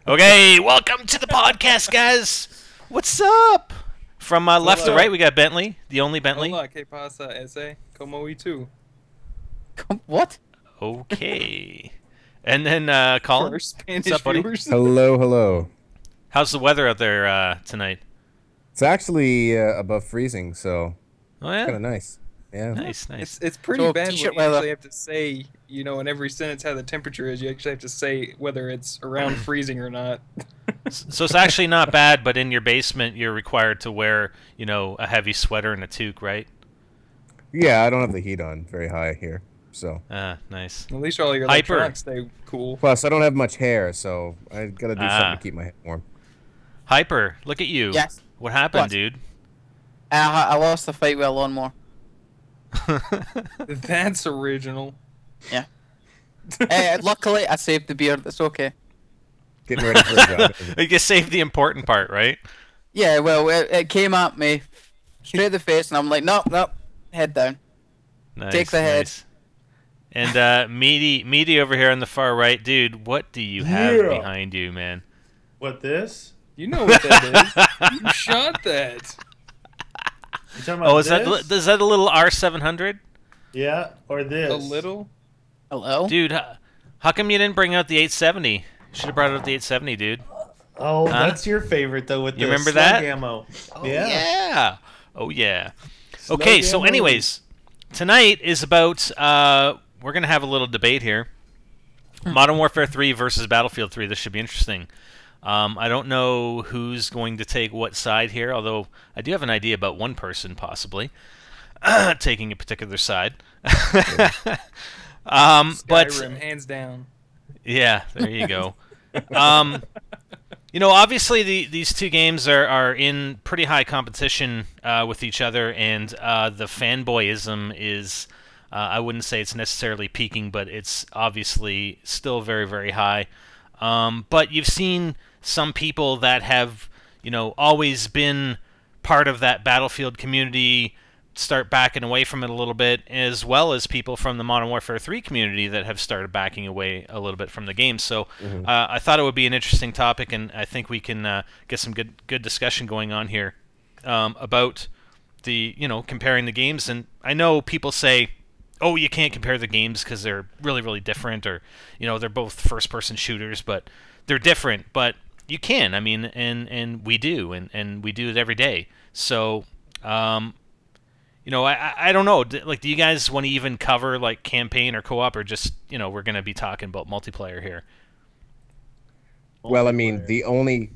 Okay, welcome to the podcast, guys. What's up? From left to right, we got Bentley, the only Bentley. Hola, ¿qué pasa, ese? ¿Cómo y tú? What? Okay. And then Colin. For Spanish What's up, buddy? viewers. Hello, hello. How's the weather out there tonight? It's actually above freezing, so Oh yeah, kind of nice. Yeah. nice, nice. It's pretty So, bad when t-shirt you actually weather. have to say, in every sentence how the temperature is. You actually have to say whether it's around freezing or not. So it's actually not bad, but in your basement, you're required to wear, a heavy sweater and a toque, right? Yeah, I don't have the heat on very high here, so. Ah, nice. At least all your Hyper. electronics stay cool. Plus, I don't have much hair, so I gotta do something to keep my hair warm. Hyper, look at you. Yes. What happened, What? dude? I lost the fight with a lawnmower. That's original. Luckily, I saved the beard. It's okay. Getting ready for a job. You just saved the important part, right? Yeah, well, it came at me straight in the face, and I'm like, nope, head down. Nice, Take the head. nice. And meaty over here on the far right, dude. What do you have Yeah. behind you, man? What, this? You know what that is. You shot that. You talking about Oh, is this? that a little R700, Yeah, or this? A little. Hello? dude? How come you didn't bring out the 870? Should have brought out the 870, dude. Oh, Huh? that's your favorite, though, with You the remember slug that? ammo. Oh yeah. Oh yeah. Slug Okay, so ammo. anyways, tonight is about we're gonna have a little debate here. Modern Warfare 3 versus Battlefield 3. This should be interesting. I don't know who's going to take what side here, although I do have an idea about one person possibly taking a particular side. But Skyrim, hands down. yeah, there you go. Obviously these two games are in pretty high competition with each other, and the fanboyism is, I wouldn't say it's necessarily peaking, but it's obviously still very, very high. But you've seen some people that have, always been part of that Battlefield community start backing away from it a little bit, as well as people from the Modern Warfare 3 community that have started backing away a little bit from the game. So I thought it would be an interesting topic, and I think we can get some good discussion going on here about the comparing the games. And I know people say, oh, you can't compare the games because they're really, really different, or they're both first-person shooters, but they're different. But you can, I mean, and we do, and we do it every day. So I don't know. Like, do you guys want to even cover like campaign or co-op, or just we're gonna be talking about multiplayer here? Well, I mean,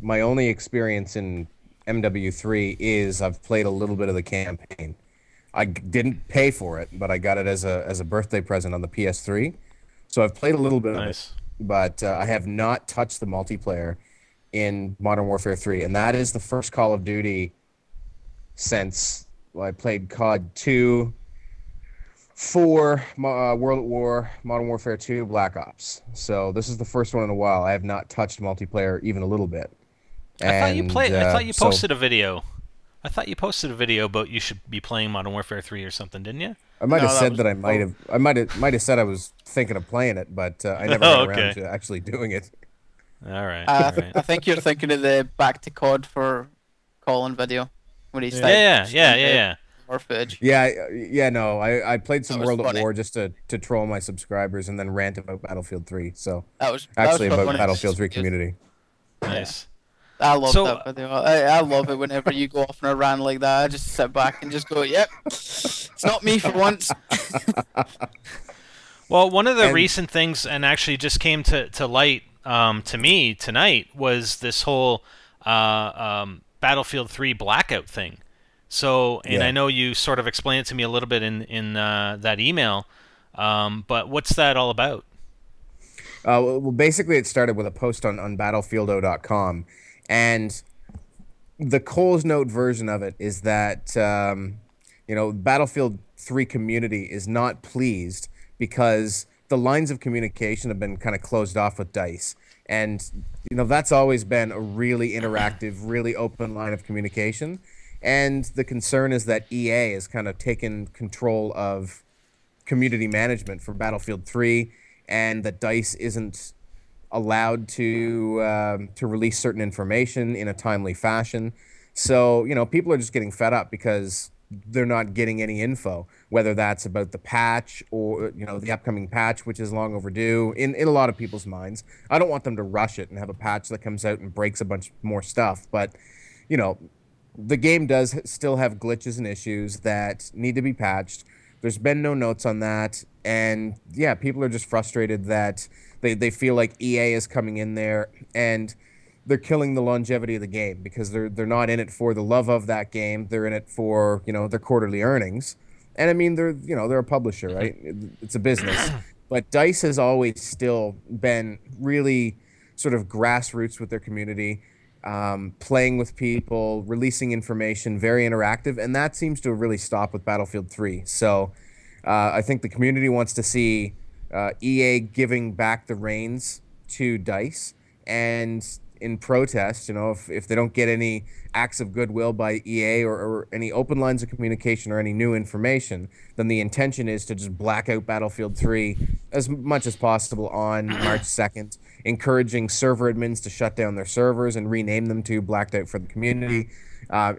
my only experience in MW3 is I've played a little bit of the campaign. I didn't pay for it, but I got it as a birthday present on the PS3. So I've played a little bit Nice. of it, but I have not touched the multiplayer in Modern Warfare 3, and that is the first Call of Duty since I played COD 2, 4, World at War, Modern Warfare 2, Black Ops. So this is the first one in a while. I have not touched multiplayer even a little bit. I thought you played. I thought you so- posted a video. I thought you posted a video about you should be playing Modern Warfare 3 or something, didn't you? I might have No, that said was that I might have said I was thinking of playing it, but I never Oh, got okay. around to actually doing it. All right. All right. I think you're thinking of the Back to COD for Colin video. When he's Yeah. More footage. Yeah, no. I played some That was World funny. at War just to troll my subscribers and then rant about Battlefield 3. So That was actually that was about funny. Battlefield 3 community. Nice. I love So- that video. I love it whenever you go off on a rant like that. I just sit back and just go, yep, it's not me for once. Well, one of the And- recent things, and actually just came to light to me tonight, was this whole Battlefield 3 blackout thing. So, and Yeah. I know you sort of explained it to me a little bit in that email, but what's that all about? Well, basically, it started with a post on battlefieldo.com, and the Cole's Note version of it is that Battlefield 3 community is not pleased because the lines of communication have been kind of closed off with DICE, and that's always been a really interactive, really open line of communication. And the concern is that EA has kind of taken control of community management for Battlefield 3, and that DICE isn't allowed to release certain information in a timely fashion. So, people are just getting fed up because they're not getting any info, whether that's about the patch or, the upcoming patch, which is long overdue in a lot of people's minds. I don't want them to rush it and have a patch that comes out and breaks a bunch more stuff, but, you know, the game does still have glitches and issues that need to be patched. There's been no notes on that. And yeah, people are just frustrated that they feel like EA is coming in there and they're killing the longevity of the game because they're not in it for the love of that game. They're in it for, their quarterly earnings. And I mean, they're a publisher, right? It's a business. But DICE has always still been really sort of grassroots with their community, playing with people, releasing information, very interactive, and that seems to really stop with Battlefield 3. So I think the community wants to see EA giving back the reins to DICE, and in protest, if they don't get any acts of goodwill by EA or any open lines of communication or any new information, then the intention is to just black out Battlefield 3 as much as possible on March 2nd, encouraging server admins to shut down their servers and rename them to Blacked Out for the Community,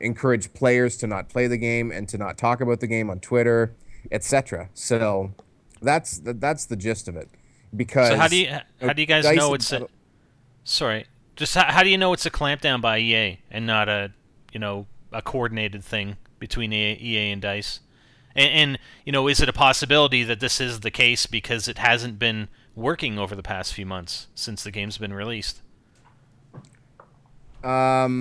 encourage players to not play the game and to not talk about the game on Twitter, etc. So that's the gist of it. Because so how do you guys know it's a sorry? Just how do you know it's a clampdown by EA and not a coordinated thing between EA and DICE? And is it a possibility that this is the case because it hasn't been working over the past few months since the game's been released? I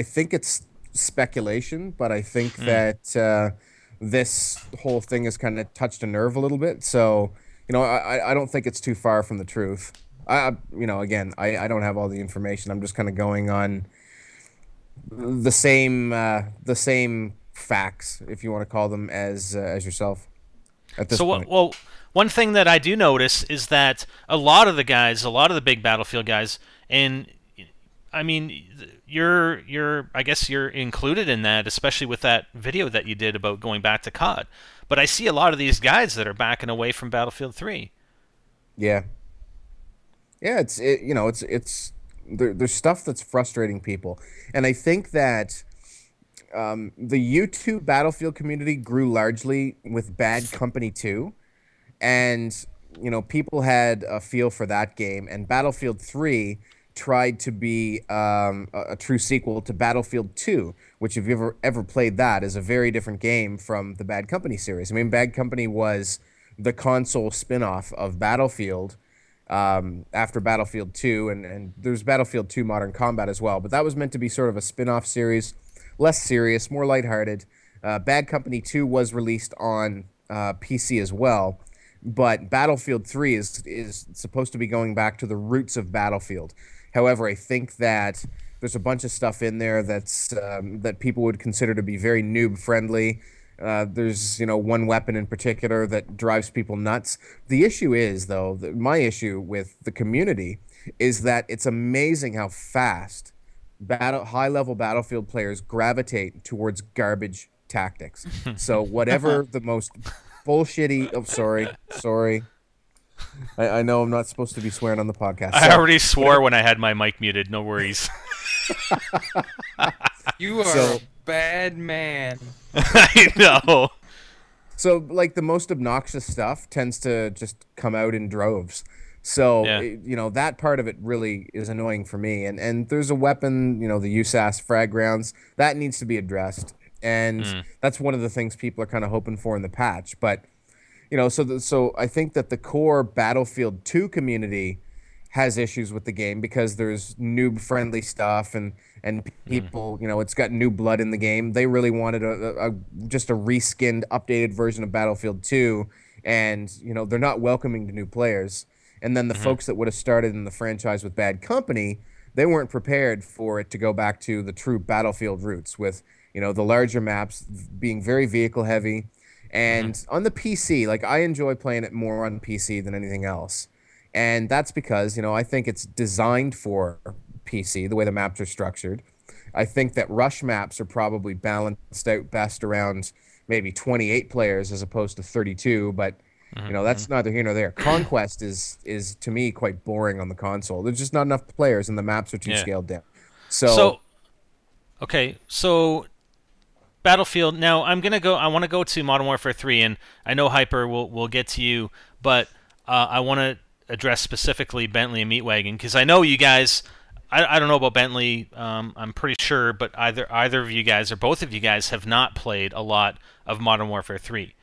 think it's speculation, but I think that this whole thing has kind of touched a nerve a little bit. So, I don't think it's too far from the truth. Again, I don't have all the information. I'm just kind of going on the same facts, if you want to call them, as yourself at this point. Well, one thing that I do notice is that a lot of the big Battlefield guys, and I mean, I guess you're included in that, especially with that video that you did about going back to COD. But I see a lot of these guys that are backing away from Battlefield 3. Yeah. Yeah, there's stuff that's frustrating people, and I think that the YouTube Battlefield community grew largely with Bad Company 2, and people had a feel for that game, and Battlefield 3 tried to be a true sequel to Battlefield 2, which, if you've ever played that, is a very different game from the Bad Company series. I mean, Bad Company was the console spin-off of Battlefield. After Battlefield 2, and there's Battlefield 2 Modern Combat as well, but that was meant to be sort of a spin-off series, less serious, more lighthearted. Bad Company 2 was released on PC as well, but Battlefield 3 is supposed to be going back to the roots of Battlefield. However, I think that there's a bunch of stuff in there that's that people would consider to be very noob-friendly. There's one weapon in particular that drives people nuts. The issue is, though, my issue with the community is that it's amazing how fast high-level Battlefield players gravitate towards garbage tactics. So whatever the most bullshitty... Oh, sorry. I know I'm not supposed to be swearing on the podcast. I already swore when I had my mic muted. No worries. You are a bad man. I know. So, like, the most obnoxious stuff tends to just come out in droves. So, that part of it really is annoying for me. And there's a weapon, the USAS frag rounds, that needs to be addressed. And that's one of the things people are kind of hoping for in the patch. But, so I think that the core Battlefield 2 community has issues with the game because there's noob-friendly stuff and people, it's got new blood in the game. They really wanted just a reskinned, updated version of Battlefield 2, and they're not welcoming to new players. And then the folks that would have started in the franchise with Bad Company, they weren't prepared for it to go back to the true Battlefield roots with the larger maps being very vehicle heavy. And on the PC, like, I enjoy playing it more on PC than anything else. And that's because, I think it's designed for PC, the way the maps are structured. I think that rush maps are probably balanced out best around maybe 28 players as opposed to 32. But, You know, that's neither here nor there. Conquest is to me quite boring on the console. There's just not enough players, and the maps are too Yeah. scaled down. So, okay, so Battlefield. Now I'm gonna go. I want to go to Modern Warfare 3, and I know Hyper will get to you, but I want to address specifically Bentley and Meatwagon because I know you guys. I don't know about Bentley. I'm pretty sure, but either of you guys or both of you guys have not played a lot of Modern Warfare 3.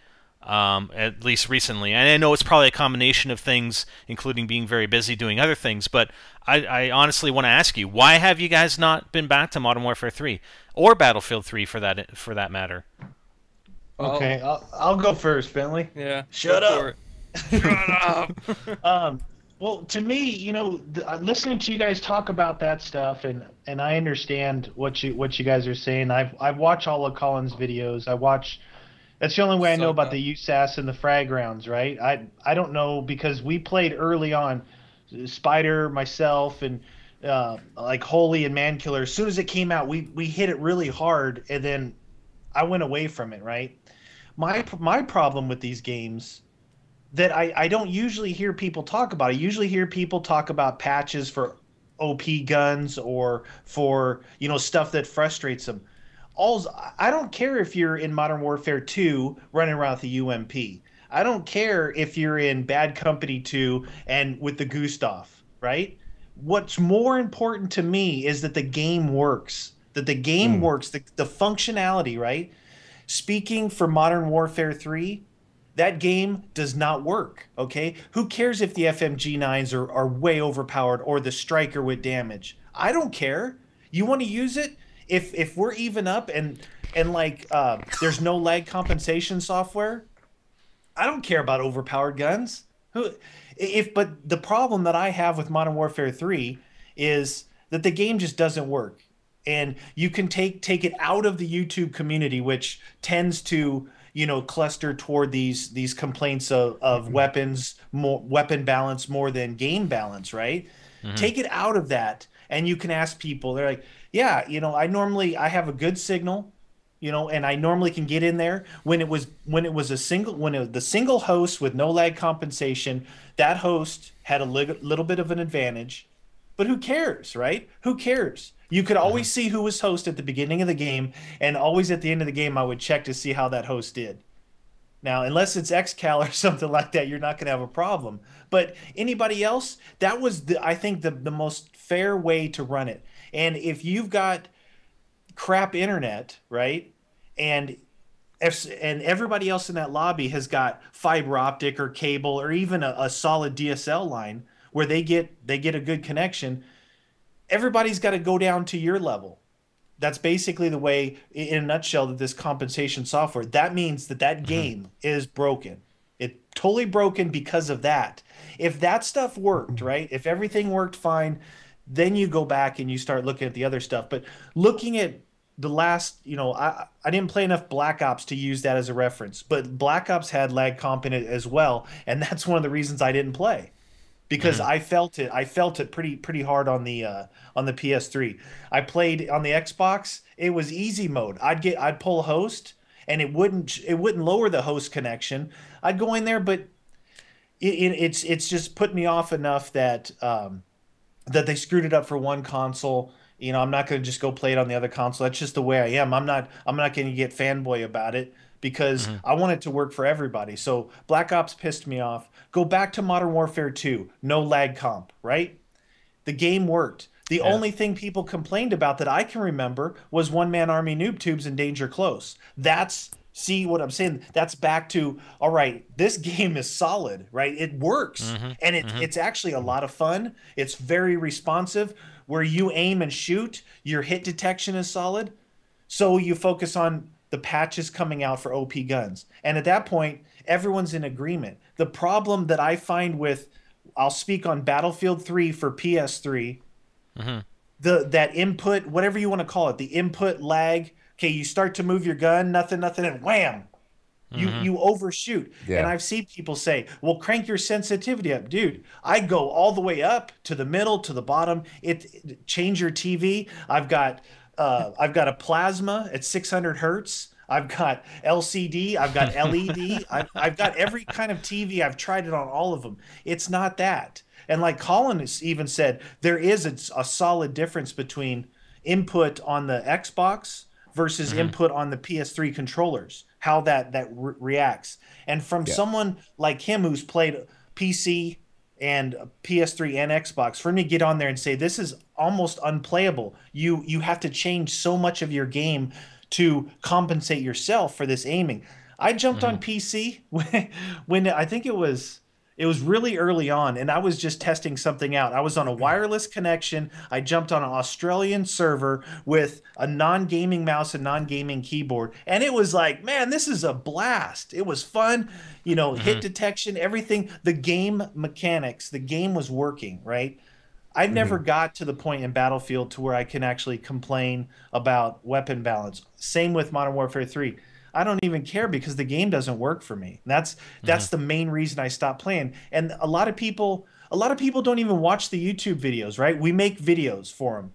At least recently. And I know it's probably a combination of things, including being very busy doing other things, but I honestly want to ask you, why have you guys not been back to Modern Warfare 3? Or Battlefield 3 for that matter? Okay, I'll go first, Bentley. Yeah. Shut go up. for it. Shut up. Well, to me, you know, listening to you guys talk about that stuff, and I understand what you guys are saying. I've watched all of Colin's videos. That's the only way I know about the USAS and the frag rounds, right? I don't know because we played early on, Spider, myself, and like Holy and Mankiller. As soon as it came out, we hit it really hard, and then I went away from it, right? My problem with these games that I don't usually hear people talk about. I usually hear people talk about patches for OP guns or for, you know, stuff that frustrates them. I don't care if you're in Modern Warfare 2 running around with the UMP. I don't care if you're in Bad Company 2 and with the Gustav, right? What's more important to me is that the game works. That the game works, the functionality, right? Speaking for Modern Warfare 3, that game does not work, okay? Who cares if the FMG9s are way overpowered or the striker with damage? I don't care. You want to use it? If we're even up and like there's no lag compensation software, I don't care about overpowered guns. But the problem that I have with Modern Warfare 3 is that the game just doesn't work. And you can take it out of the YouTube community, which tends to, you know, cluster toward these complaints of weapon balance more than game balance, right? Take it out of that, and you can ask people. They're like, yeah, you know, I have a good signal, you know, and I normally can get in there. The single host with no lag compensation, that host had a little bit of an advantage, but who cares, right? Who cares? You could always see who was host at the beginning of the game, and always at the end of the game, I would check to see how that host did. Now, unless it's XCal or something like that, you're not going to have a problem. But anybody else, that was, I think, the most fair way to run it. And if you've got crap internet, right, and everybody else in that lobby has got fiber optic or cable or even a solid DSL line where they get a good connection, everybody's got to go down to your level. That's basically the way, in a nutshell, that this compensation software, that means that game is broken. It's totally broken because of that. If that stuff worked, right, if everything worked fine, then you go back and you start looking at the other stuff. But looking at the last, you know, I didn't play enough Black Ops to use that as a reference, but Black Ops had lag comp in it as well, and that's one of the reasons I didn't play. Because I felt it pretty hard on the PS3. I played on the Xbox. It was easy mode. I'd pull a host, and it wouldn't lower the host connection. I'd go in there, but it's just put me off enough that that they screwed it up for one console. You know, I'm not going to just go play it on the other console. That's just the way I am. I'm not going to get fanboy about it because I want it to work for everybody. So Black Ops pissed me off. Go back to Modern Warfare 2. No lag comp, right? The game worked. The only thing people complained about that I can remember was one-man army noob tubes and danger close. See what I'm saying? That's back to, all right, this game is solid, right? It works. And it's actually a lot of fun. It's very responsive. Where you aim and shoot, your hit detection is solid. So you focus on the patches coming out for OP guns. And at that point, everyone's in agreement. The problem that I find with, I'll speak on Battlefield 3 for PS3, that input, whatever you want to call it, the input lag. Okay, you start to move your gun, nothing, and wham, you overshoot. Yeah. And I've seen people say, well, crank your sensitivity up. Dude, I go all the way up to the middle, to the bottom. Change your TV. I've got a plasma at 600 hertz. I've got LCD, I've got LED, I've got every kind of TV. I've tried it on all of them. It's not that. And like Colin has even said, there is a solid difference between input on the Xbox versus input on the PS3 controllers, how that reacts. And from someone like him who's played PC and PS3 and Xbox, for me to get on there and say this is almost unplayable. You have to change so much of your game to compensate yourself for this aiming. I jumped on PC when I think it was really early on, and I was just testing something out. I was on a wireless connection. I jumped on an Australian server with a non-gaming mouse and non-gaming keyboard, and it was like, man, this is a blast. It was fun, you know, hit detection, everything. The game mechanics, the game was working, right? I never got to the point in Battlefield to where I can actually complain about weapon balance. Same with Modern Warfare 3. I don't even care because the game doesn't work for me. That's the main reason I stopped playing. And a lot of people don't even watch the YouTube videos, right? We make videos for them.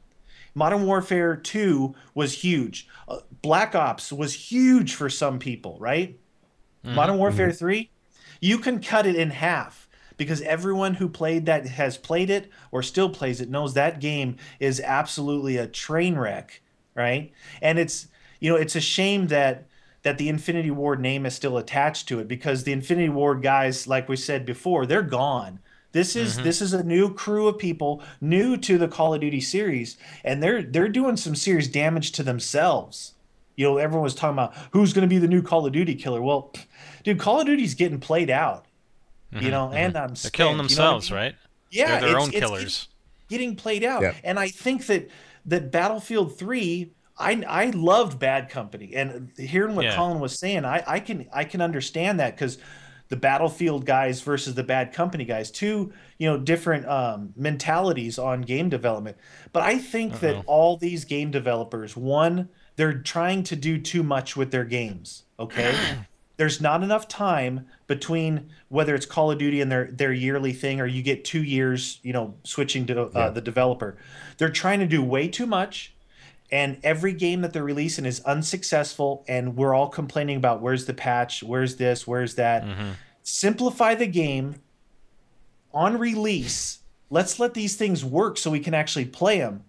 Modern Warfare 2 was huge. Black Ops was huge for some people, right? Modern Warfare 3, you can cut it in half because everyone who played that has played it or still plays it knows that game is absolutely a train wreck, right? And it's, you know, it's a shame that the Infinity Ward name is still attached to it because the Infinity Ward guys, like we said before, they're gone. This is a new crew of people new to the Call of Duty series, and they're doing some serious damage to themselves. You know, everyone was talking about who's going to be the new Call of Duty killer. Well, dude, Call of Duty's getting played out. You know, and I'm they're killing themselves, right? Yeah, they're their own killers. Getting played out, and I think that Battlefield 3. I loved Bad Company, and hearing what Colin was saying, I can understand that because the Battlefield guys versus the Bad Company guys, two different mentalities on game development. But I think that all these game developers, one, they're trying to do too much with their games. Okay, there's not enough time between whether it's Call of Duty and their yearly thing, or you get 2 years, switching to the developer. They're trying to do way too much. And every game that they're releasing is unsuccessful, and we're all complaining about where's the patch, where's this, where's that. Simplify the game on release. Let's let these things work so we can actually play them.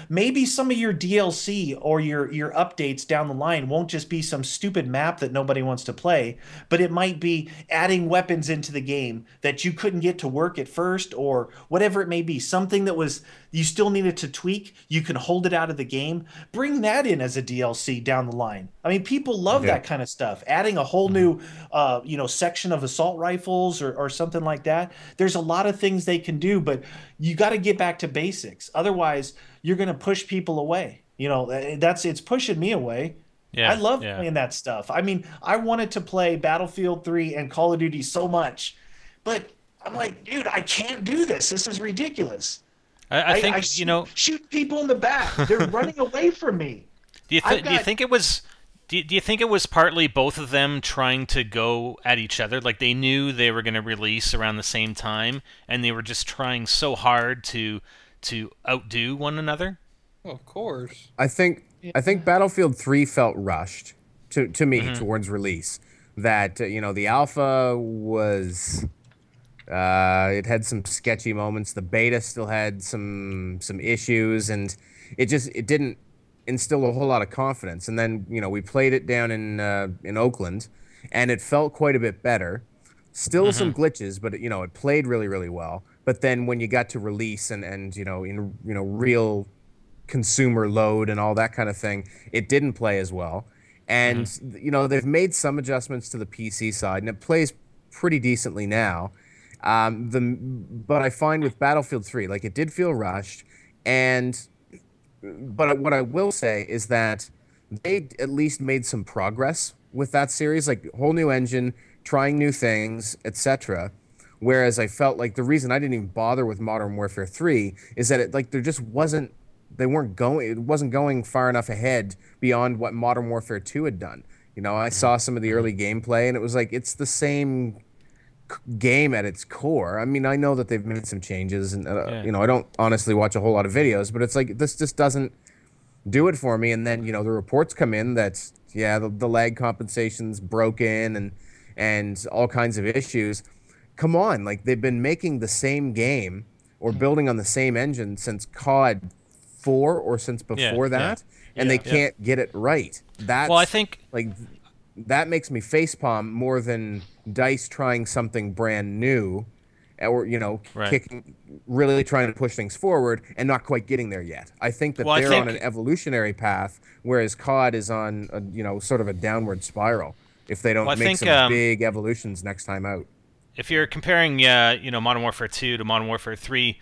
Maybe some of your DLC or your updates down the line won't just be some stupid map that nobody wants to play, but it might be adding weapons into the game that you couldn't get to work at first, or whatever it may be. Something that was you still needed to tweak, you can hold it out of the game. Bring that in as a DLC down the line. I mean, people love that kind of stuff. Adding a whole new section of assault rifles or something like that. There's a lot of things they can do, but you got to get back to basics. Otherwise, you're going to push people away. It's pushing me away. Yeah, I love playing that stuff. I mean, I wanted to play Battlefield 3 and Call of Duty so much, but I'm like, dude, I can't do this. This is ridiculous. I think shoot people in the back. They're running away from me. Do you think it was? Do you think it was partly both of them trying to go at each other? Like they knew they were going to release around the same time, and they were just trying so hard to outdo one another? Well, of course. I think Battlefield 3 felt rushed to me towards release. That the alpha was it had some sketchy moments. The beta still had some issues, and it didn't instill a whole lot of confidence. And then we played it down in Oakland, and it felt quite a bit better. Still some glitches, but it played really, really well. But then when you got to release and in real consumer load and all that kind of thing, it didn't play as well. And they've made some adjustments to the PC side, and it plays pretty decently now. But I find with Battlefield 3, like it did feel rushed, but what I will say is that they at least made some progress with that series, like whole new engine, trying new things, etc. Whereas I felt like the reason I didn't even bother with Modern Warfare 3 is that it wasn't going far enough ahead beyond what Modern Warfare 2 had done. I saw some of the early gameplay, and it was like it's the same game at its core. I mean, I know that they've made some changes, and I don't honestly watch a whole lot of videos, but it's like this just doesn't do it for me. And then the reports come in that Yeah, the lag compensation's broken and all kinds of issues. Come on, like they've been making the same game or building on the same engine since COD 4 or since before that, and they can't get it right. That's well, I think like that makes me facepalm more than DICE trying something brand new, or kicking, really trying to push things forward and not quite getting there yet. I think that they're on an evolutionary path, whereas COD is on sort of a downward spiral if they don't make some big evolutions next time out. If you're comparing Modern Warfare 2 to Modern Warfare 3,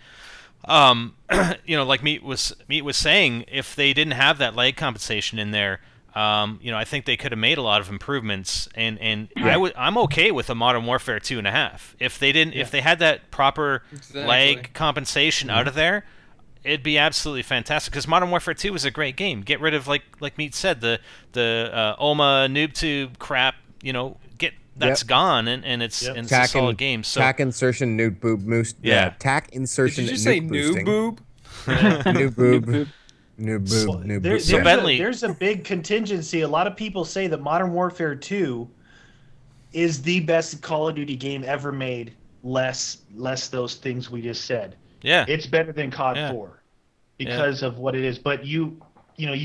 like Meat was saying, if they didn't have that lag compensation in there, I think they could have made a lot of improvements, and I'm okay with a Modern Warfare 2.5. If they didn't, if they had that proper lag compensation out of there, it'd be absolutely fantastic. Because Modern Warfare 2 was a great game. Get rid of like Meat said, the OMA noob tube crap. That's gone, and it's a solid game. So tack insertion noob boob moose. Yeah, tack insertion. Did you say noob boob? Noob boob. There's a big contingency. A lot of people say that Modern Warfare 2 is the best Call of Duty game ever made. Less those things we just said. Yeah, it's better than COD 4 because of what it is. But you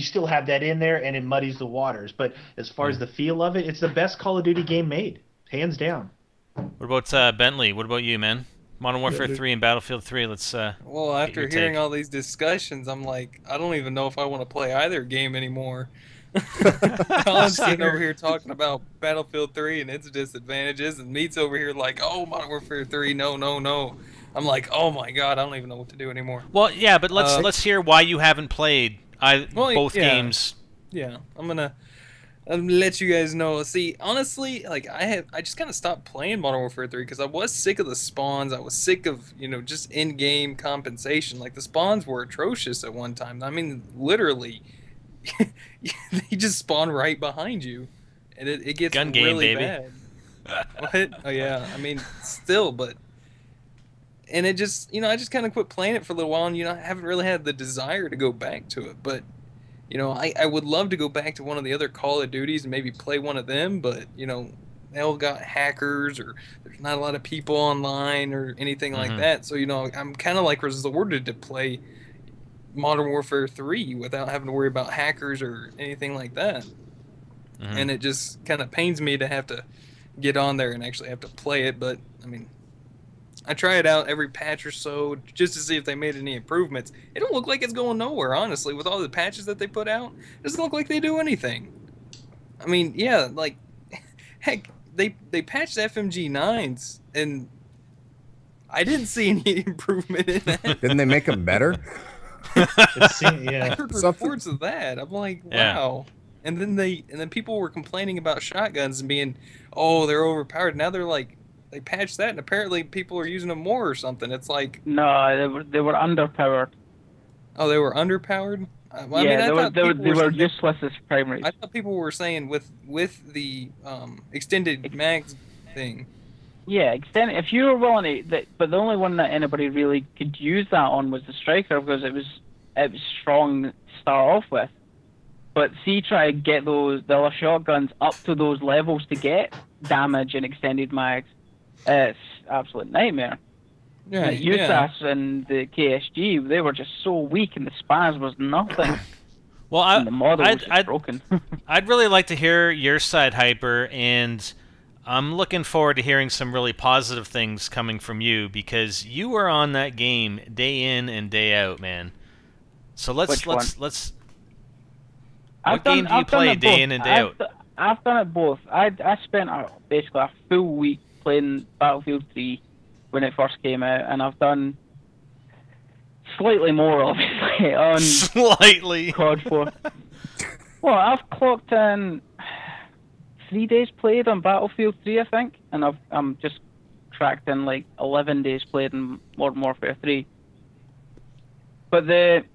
still have that in there, and it muddies the waters. But as far as the feel of it, it's the best Call of Duty game made, hands down. What about Bentley? What about you, man? Modern Warfare 3 and Battlefield 3. Let's. Well, after hearing all these discussions, I'm like, I don't even know if I want to play either game anymore. Colin's sitting over here talking about Battlefield 3 and its disadvantages, and Meat's over here like, oh, Modern Warfare 3, no. I'm like, oh my god, I don't even know what to do anymore. Well, yeah, but let's hear why you haven't played both games. Yeah, I'm gonna let you guys know. See, honestly, like I just kind of stopped playing Modern Warfare 3 because I was sick of the spawns. I was sick of just in-game compensation. Like the spawns were atrocious at one time. I mean, literally, they just spawn right behind you, and it gets gun game, really baby. bad. What? Oh yeah, I mean, still, but. And it just, I just kind of quit playing it for a little while, and, I haven't really had the desire to go back to it. But, I would love to go back to one of the other Call of Duties and maybe play one of them, but, they all got hackers, or there's not a lot of people online or anything like that. So, I'm kind of like resorted to play Modern Warfare 3 without having to worry about hackers or anything like that. And it just kind of pains me to have to get on there and actually have to play it, but, I mean... I try it out every patch or so just to see if they made any improvements. It don't look like it's going nowhere, honestly. With all the patches that they put out, it doesn't look like they do anything. I mean, yeah, like, heck, they patched FMG9s, and I didn't see any improvement in that. Didn't they make them better? I heard reports of that. I'm like, wow. And then people were complaining about shotguns and being, oh, they're overpowered. Now they're like, they patched that, and apparently people are using them more or something. It's like... No, they were underpowered. Oh, they were underpowered? Well, yeah, they were useless as primaries. I thought people were saying with the extended mags thing. Yeah, if you were willing to... But the only one that anybody really could use that on was the Striker, because it was strong to start off with. But see, try to get the other shotguns up to those levels to get damage and extended mags. It's absolute nightmare. Yeah, the USAS and the KSG, they were just so weak, and the spaz was nothing. Well, the model was just broken. I'd really like to hear your side, Hyper, and I'm looking forward to hearing some really positive things coming from you, because you were on that game day in and day out, man. So let's. What game do you play day in and day out? I've done it both. I spent basically a full week playing Battlefield 3 when it first came out, and I've done slightly more, obviously, on slightly COD 4. Well, I've clocked in 3 days played on Battlefield 3, I think, and I'm just tracked in like 11 days played in Modern Warfare 3. But there's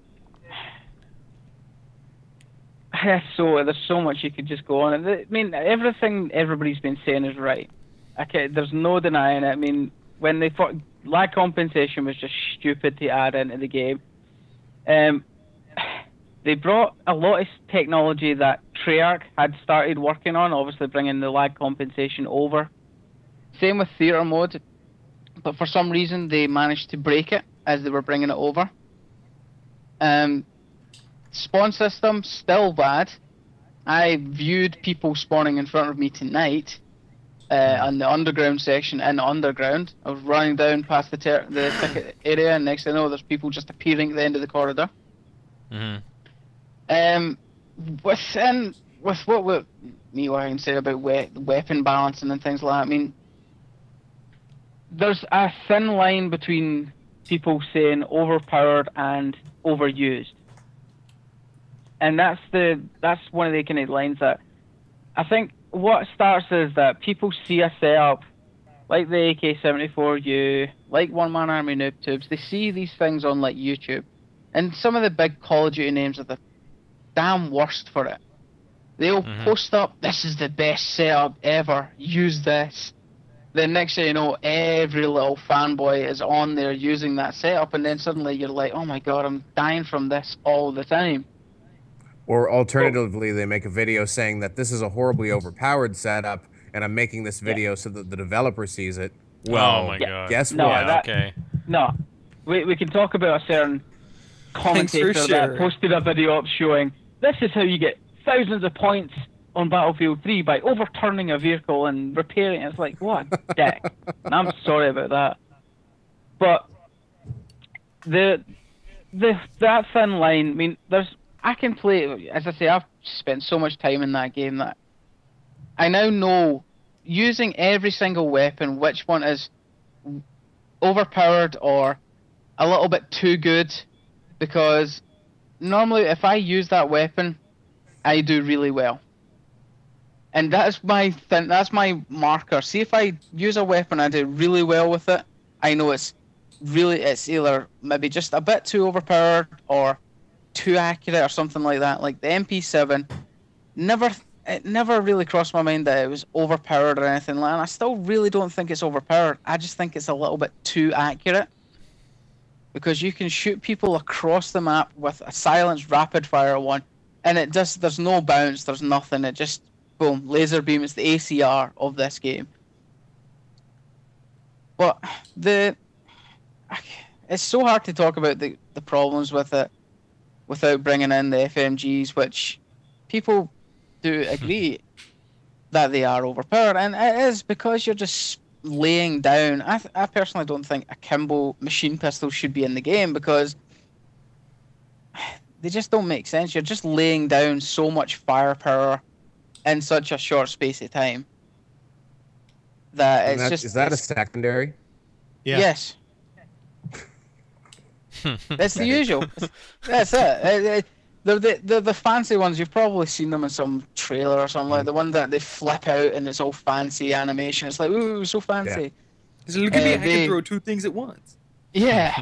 so much you could just go on. I mean, everything everybody's been saying is right. Okay, there's no denying it. I mean, when they thought lag compensation was just stupid to add into the game, they brought a lot of technology that Treyarch had started working on, obviously bringing the lag compensation over. Same with theater mode, but for some reason they managed to break it as they were bringing it over. Spawn system, still bad. I viewed people spawning in front of me tonight on the underground section in the underground. I was running down past the ticket area, and next thing I know, there's people just appearing at the end of the corridor. With what I can say about weapon balancing and things like that, I mean, there's a thin line between people saying overpowered and overused. And that's one of the kind of lines that I think what starts is that people see a setup like the AK-74U, like One Man Army Noob Tubes. They see these things on like YouTube, and some of the big Call of Duty names are the damn worst for it. They'll post up, "This is the best setup ever. Use this." Then next thing you know, every little fanboy is on there using that setup, and then suddenly you're like, "Oh my god, I'm dying from this all the time." Or alternatively, they make a video saying that this is a horribly overpowered setup, and I'm making this video so that the developer sees it. Well, oh my god! Guess No, what? Okay. No, we can talk about a certain commentator that posted a video up showing this is how you get thousands of points on Battlefield 3 by overturning a vehicle and repairing it. It's like, what a dick. And I'm sorry about that. But that thin line, I mean, I can play, as I say, I've spent so much time in that game that I now know, using every single weapon, which one is overpowered or a little bit too good, because normally if I use that weapon, I do really well. And that's my marker. See, if I use a weapon I do really well with it, I know it's either maybe just a bit too overpowered or too accurate or something like that. Like the MP7, it never really crossed my mind that it was overpowered or anything like that. And I still really don't think it's overpowered. I just think it's a little bit too accurate, because you can shoot people across the map with a silenced rapid fire one, and there's no bounce, there's nothing. It just boom, laser beam. It's the ACR of this game. But it's so hard to talk about the problems with it without bringing in the FMGs, which people do agree that they are overpowered, and it is because you're just laying down. I personally don't think a Kimbo machine pistol should be in the game, because they just don't make sense. You're just laying down so much firepower in such a short space of time that is that a secondary? Yeah. Yes. That's the usual. That's it. The fancy ones, you've probably seen them in some trailer or something, like the one that they flip out and it's all fancy animation. It's like, ooh, so fancy. Yeah. Look at me, I can throw two things at once. Yeah.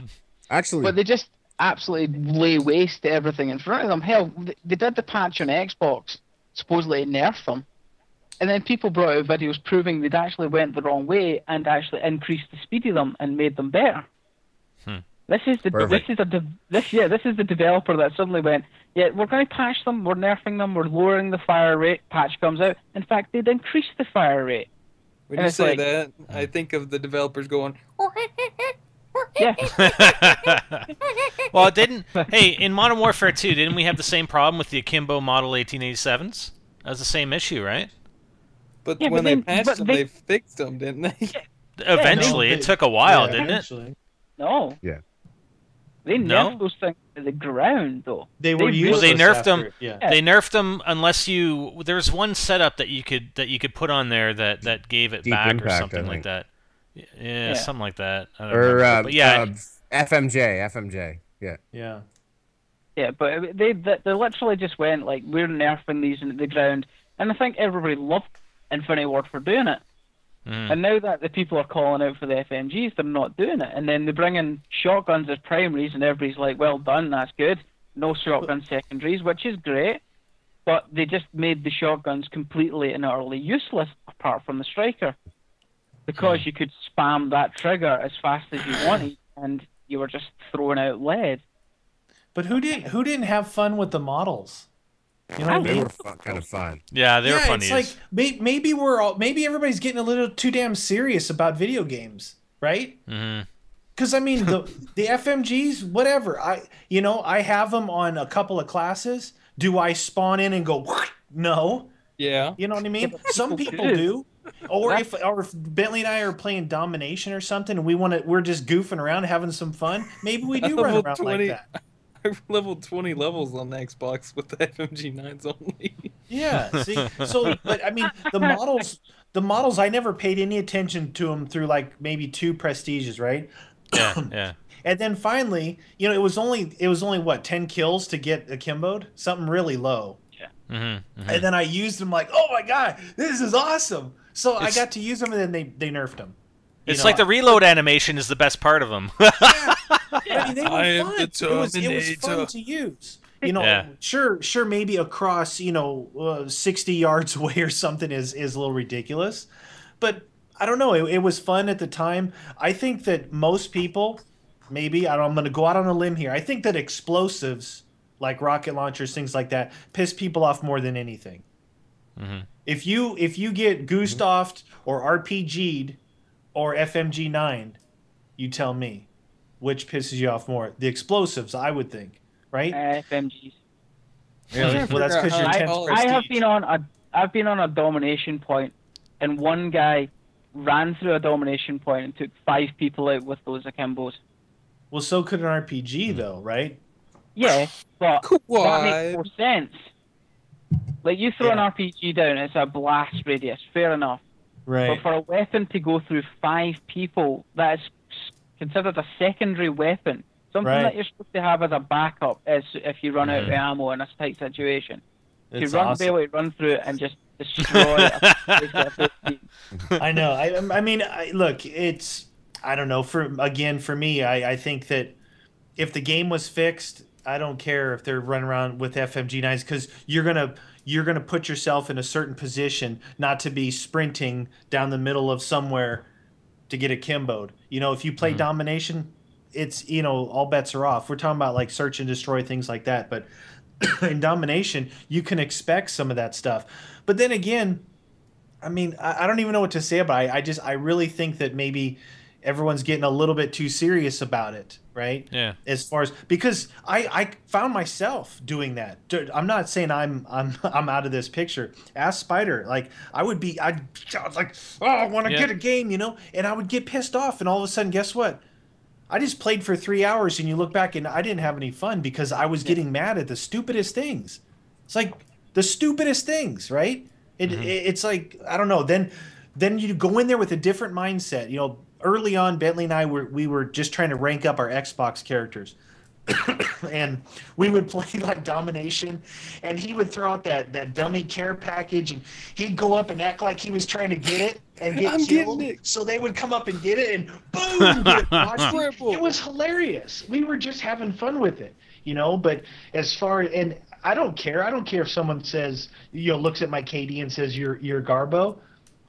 Actually, but they just absolutely lay waste to everything in front of them. Hell, they did the patch on Xbox, supposedly nerf them, and then people brought out videos proving they'd actually went the wrong way and actually increased the speed of them and made them better. This is the developer that suddenly went, yeah, we're going to patch them, we're nerfing them, we're lowering the fire rate. Patch comes out. In fact, they'd increased the fire rate. When you say that, I think of the developers going, yeah. Well, hey, in Modern Warfare 2, didn't we have the same problem with the Akimbo Model 1887s? That was the same issue, right? But when they patched them, they fixed them, didn't they? Eventually. It took a while, didn't it? No. Yeah. They nerfed those things to the ground, though. They nerfed them. Yeah. They nerfed them unless there's one setup that you could put on there that gave it Deep back impact, or something like that. Yeah, something like that. I don't remember. But yeah, FMJ. Yeah. Yeah. Yeah, but they literally just went like, we're nerfing these into the ground, and I think everybody loved Infinity Ward for doing it. And now that the people are calling out for the FMGs, they're not doing it. And then they bring in shotguns as primaries, and everybody's like, well done, that's good. No shotgun secondaries, which is great. But they just made the shotguns completely and utterly useless, apart from the striker. Because you could spam that trigger as fast as you wanted, and you were just throwing out lead. But who didn't have fun with the models? You know what I They mean? were kind of fun. Yeah, they were Yeah, fun it's to use. like maybe everybody's getting a little too damn serious about video games, right? Hmm. Because I mean the FMGs, whatever. I have them on a couple of classes. Do I spawn in and go? No. Yeah. You know what I mean? Some people do. do. Or if Bentley and I are playing domination or something, and we're just goofing around having some fun. Maybe we do run leveled around 20 like that. I've leveled 20 levels on the Xbox with the FMG9s only. Yeah. See, so but I mean the models I never paid any attention to them through like maybe 2 prestiges, right? Yeah, yeah. And then finally, it was only what 10 kills to get akimboed, something really low. Mm-hmm. And then I used them like, oh my god, this is awesome. So I got to use them, and then they nerfed them. It's like the reload animation is the best part of them. Yeah. I mean, they were fun. It was fun Terminator. to use. Yeah. Sure, maybe across 60 yards away or something is a little ridiculous, but I don't know. It was fun at the time. I think that most people, maybe I'm going to go out on a limb here. I think that explosives like rocket launchers, things like that, piss people off more than anything. Mm-hmm. If you get Gustaved or RPG'd or FMG9, you tell me which pisses you off more. The explosives, I would think, right? FMGs. Really? Well, that's because you're 10th I have prestige. I've been on a domination point, and one guy ran through a domination point and took 5 people out with those akimbos. Well, so could an RPG, though, right? Yeah, but Why? that makes more sense. Like, you throw an Yeah. RPG down, it's a blast radius, fair enough. Right. But for a weapon to go through 5 people, that is considered a secondary weapon. Something Right. that you're supposed to have as a backup is if you run out of ammo in a tight situation. It's Be awesome. able to run through it and just destroy it. I know. I mean, look, I don't know. For me, I think that if the game was fixed, I don't care if they're running around with FMG9s, because you're gonna put yourself in a certain position not to be sprinting down the middle of somewhere to get akimboed. If you play domination, it's all bets are off. We're talking about like search and destroy, things like that, but in domination you can expect some of that stuff. But then again, I mean, I don't even know what to say about it. I really think that maybe everyone's getting a little bit too serious about it, right? Yeah. As far as, because I found myself doing that. I'm not saying I'm out of this picture. Ask Spider. Like I was like, oh, I want to get a game, and I would get pissed off, and all of a sudden, guess what? I just played for 3 hours, and you look back, and I didn't have any fun because I was getting mad at the stupidest things. It's like the stupidest things, right? It's like, I don't know. Then you go in there with a different mindset. Early on, Bentley and I we were just trying to rank up our Xbox characters. And we would play like domination, and he would throw out that dummy care package, and he'd go up and act like he was trying to get it and get I'm killed. getting it. So they would come up and get it, and boom, get it launched. Triple. It was hilarious. We were just having fun with it, But as far and I don't care. I don't care if someone says looks at my KD and says you're Garbo.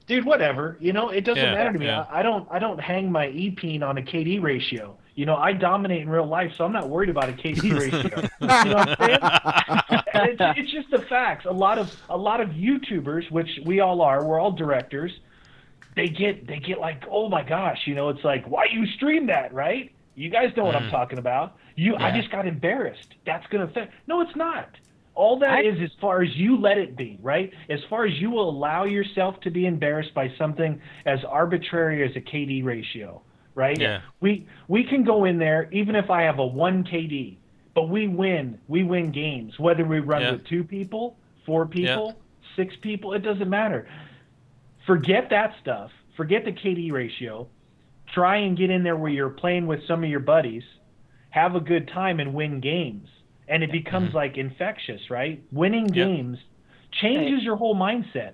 Dude, whatever. It doesn't matter to me. Yeah. I don't hang my EP on a KD ratio. I dominate in real life, so I'm not worried about a KD ratio. You know what I'm saying? And it's just the facts. A lot of YouTubers, which we all are, we're all directors. They get like, oh my gosh, it's like, why you stream that, right? You guys know what I'm talking about. I just got embarrassed. That's gonna affect. No, it's not. All that is as far as you let it be, right? As far as you will allow yourself to be embarrassed by something as arbitrary as a KD ratio, right? Yeah. We can go in there even if I have a 1 KD, but we win games, whether we run with 2 people, 4 people, 6 people, it doesn't matter. Forget that stuff. Forget the KD ratio. Try and get in there where you're playing with some of your buddies, have a good time, and win games. And it becomes like infectious, right? Winning games changes your whole mindset.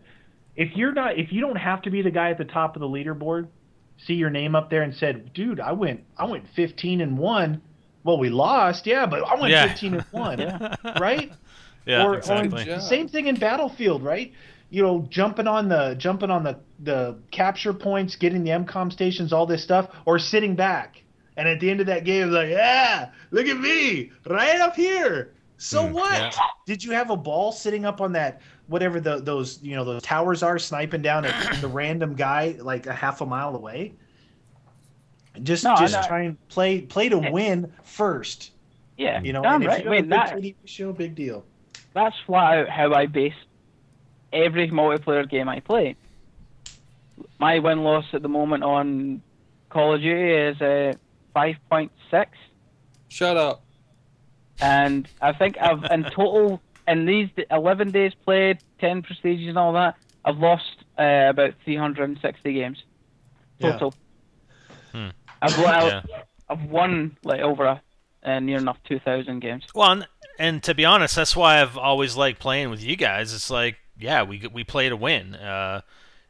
If you don't have to be the guy at the top of the leaderboard, see your name up there and said, dude, I went 15-1. Well, we lost, but I went 15-1, right? Yeah, exactly. Same thing in Battlefield, right? Jumping on the capture points, getting the MCOM stations, all this stuff, or sitting back. And at the end of that game, it's like, yeah, look at me, right up here. So what? Yeah. Did you have a ball sitting up on that whatever those those towers are, sniping down at the random guy like a half a mile away? Just try and play to win first. Yeah, You know, damn and if right. you have a good KD ratio, big deal. That's flat out how I base every multiplayer game I play. My win-loss at the moment on Call of Duty is 5.6. Shut up. And I think I've, in total, in these 11 days played, 10 prestiges and all that, I've lost about 360 games. Total. Yeah. I've won like over near enough 2,000 games. Well, and to be honest, that's why I've always liked playing with you guys. It's like, yeah, we play to win.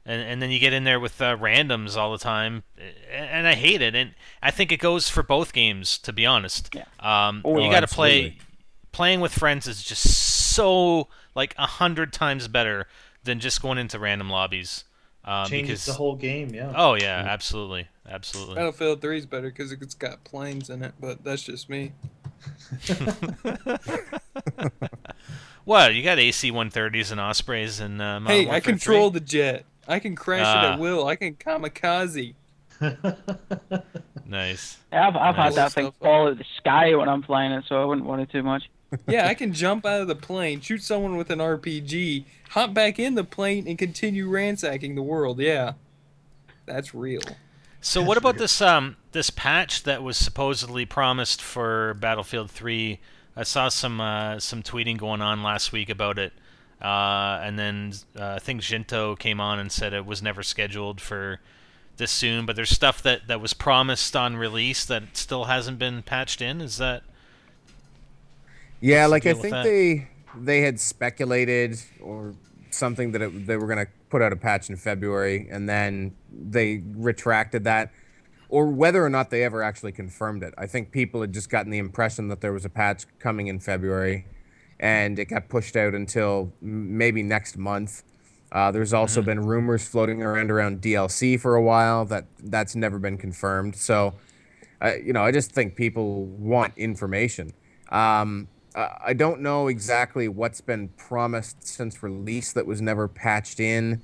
And then you get in there with randoms all the time, and I hate it. And I think it goes for both games, to be honest. Yeah. You got to playing with friends is just so like 100 times better than just going into random lobbies. Changes the whole game, yeah. Oh yeah, absolutely. Battlefield 3 is better because it's got planes in it, but that's just me. Well, you got AC-130s and Ospreys and Modern Hey, Warfare I control 3. the jet. I can crash it at will. I can kamikaze. Nice. I've had that thing fall out of the sky when I'm flying it, so I wouldn't want it too much. Yeah, I can jump out of the plane, shoot someone with an RPG, hop back in the plane, and continue ransacking the world. Yeah, that's real. So what about this this patch that was supposedly promised for Battlefield 3? I saw some tweeting going on last week about it, and then I think Jinto came on and said it was never scheduled for this soon. But there's stuff that was promised on release that still hasn't been patched in. Is that? Yeah, like I think they had speculated or something that they were going to put out a patch in February, and then they retracted that, or whether or not they ever actually confirmed it. I think people had just gotten the impression that there was a patch coming in February, and it got pushed out until maybe next month. There's also been rumors floating around DLC for a while that's never been confirmed. So, I just think people want information. I don't know exactly what's been promised since release that was never patched in.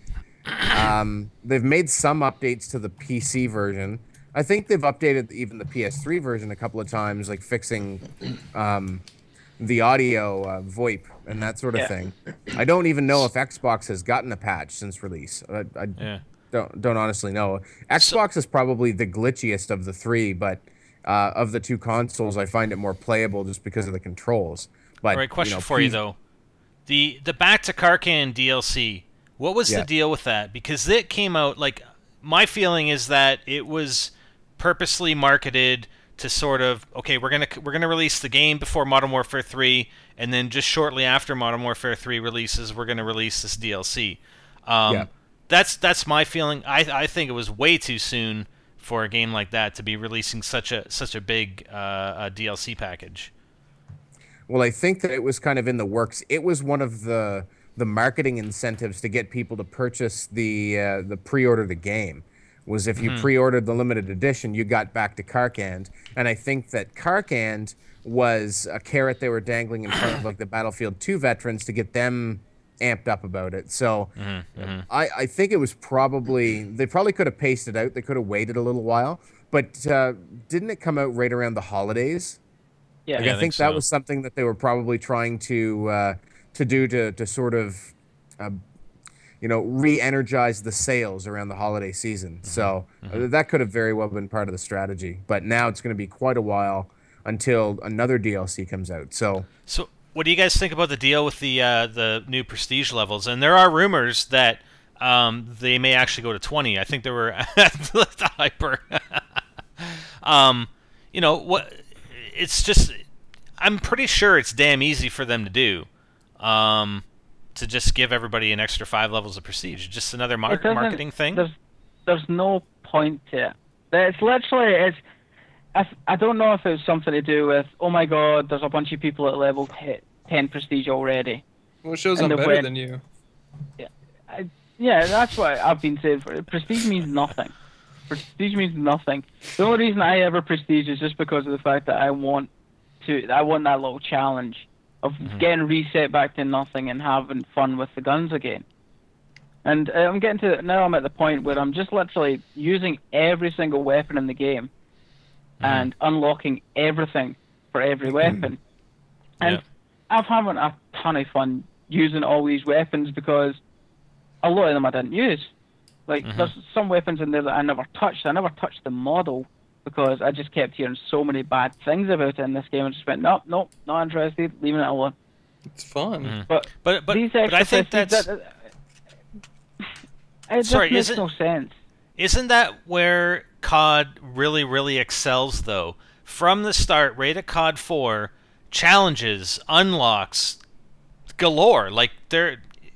They've made some updates to the PC version. I think they've updated even the PS3 version a couple of times, like fixing the audio VoIP and that sort of thing. I don't even know if Xbox has gotten a patch since release. I don't honestly know. Xbox is probably the glitchiest of the three, but of the two consoles, I find it more playable just because of the controls. But, all right, question for you though: the Back to Karkan DLC. What was the deal with that? Because it came out like, my feeling is that it was purposely marketed to sort of, okay, we're gonna release the game before Modern Warfare 3, and then just shortly after Modern Warfare 3 releases, we're gonna release this DLC. That's my feeling. I think it was way too soon for a game like that to be releasing such a big DLC package. Well, I think that it was kind of in the works. It was one of the marketing incentives to get people to purchase the pre-order the game. Was if you pre-ordered the limited edition, you got Back to Karkand. And I think that Karkand was a carrot they were dangling in front of like the Battlefield 2 veterans to get them amped up about it. So I think it was they probably could have paced it out. They could have waited a little while. But didn't it come out right around the holidays? Yeah, I think that was something that they were probably trying to do to sort of re-energize the sales around the holiday season. So that could have very well been part of the strategy. But now it's going to be quite a while until another DLC comes out. So what do you guys think about the deal with the new prestige levels? And there are rumors that they may actually go to 20. I think there were the hyper. It's just, I'm pretty sure it's damn easy for them to do. To just give everybody an extra 5 levels of prestige. Just another marketing thing? There's no point to it. It's literally, I don't know if it's something to do with, oh my god, there's a bunch of people at level 10 prestige already. Well, it shows I'm better than you. Yeah, that's what I've been saying. Prestige means nothing. Prestige means nothing. The only reason I ever prestige is just because of the fact that I want that little challenge of getting reset back to nothing and having fun with the guns again. And I'm getting to now. I'm at the point where I'm just literally using every single weapon in the game and unlocking everything for every weapon. And I'm having a ton of fun using all these weapons because a lot of them I didn't use. Like there's some weapons in there that I never touched. I never touched the model because I just kept hearing so many bad things about it in this game. I just went, nope, not interested, leaving it alone. It's fun. But these extra I think that's... it just makes no sense. Isn't that where COD really, really excels, though? From the start, right at COD 4, challenges, unlocks, galore. Like,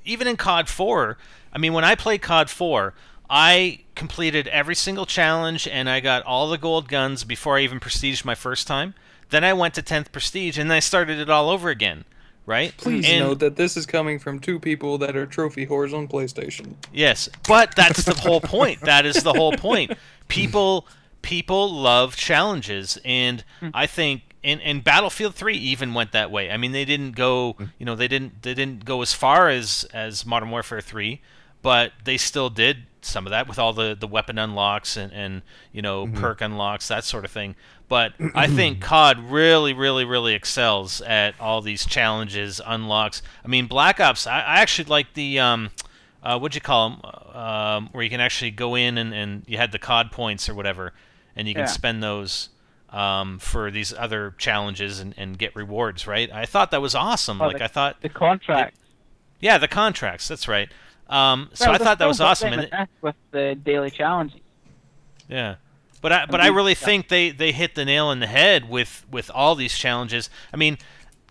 even in COD 4, I mean, when I played COD 4, I completed every single challenge, and I got all the gold guns before I even prestiged my first time. Then I went to 10th prestige, and I started it all over again, right? Please note that this is coming from two people that are trophy whores on PlayStation. Yes, but that's the whole point. That is the whole point. People love challenges, and I think and Battlefield 3 even went that way. I mean, they didn't go, they didn't go as far as Modern Warfare 3, but they still did some of that with all the weapon unlocks and perk unlocks, that sort of thing. But I think COD really, really, really excels at all these challenges, unlocks. I mean, Black Ops, I actually like the what'd you call them, where you can actually go in and you had the COD points or whatever, and you can spend those for these other challenges and get rewards, right? I thought that was awesome. I thought the contracts. Yeah, the contracts. That's right. So I thought that was awesome. And with the daily challenges. Yeah, but I really think they hit the nail on the head with all these challenges. I mean,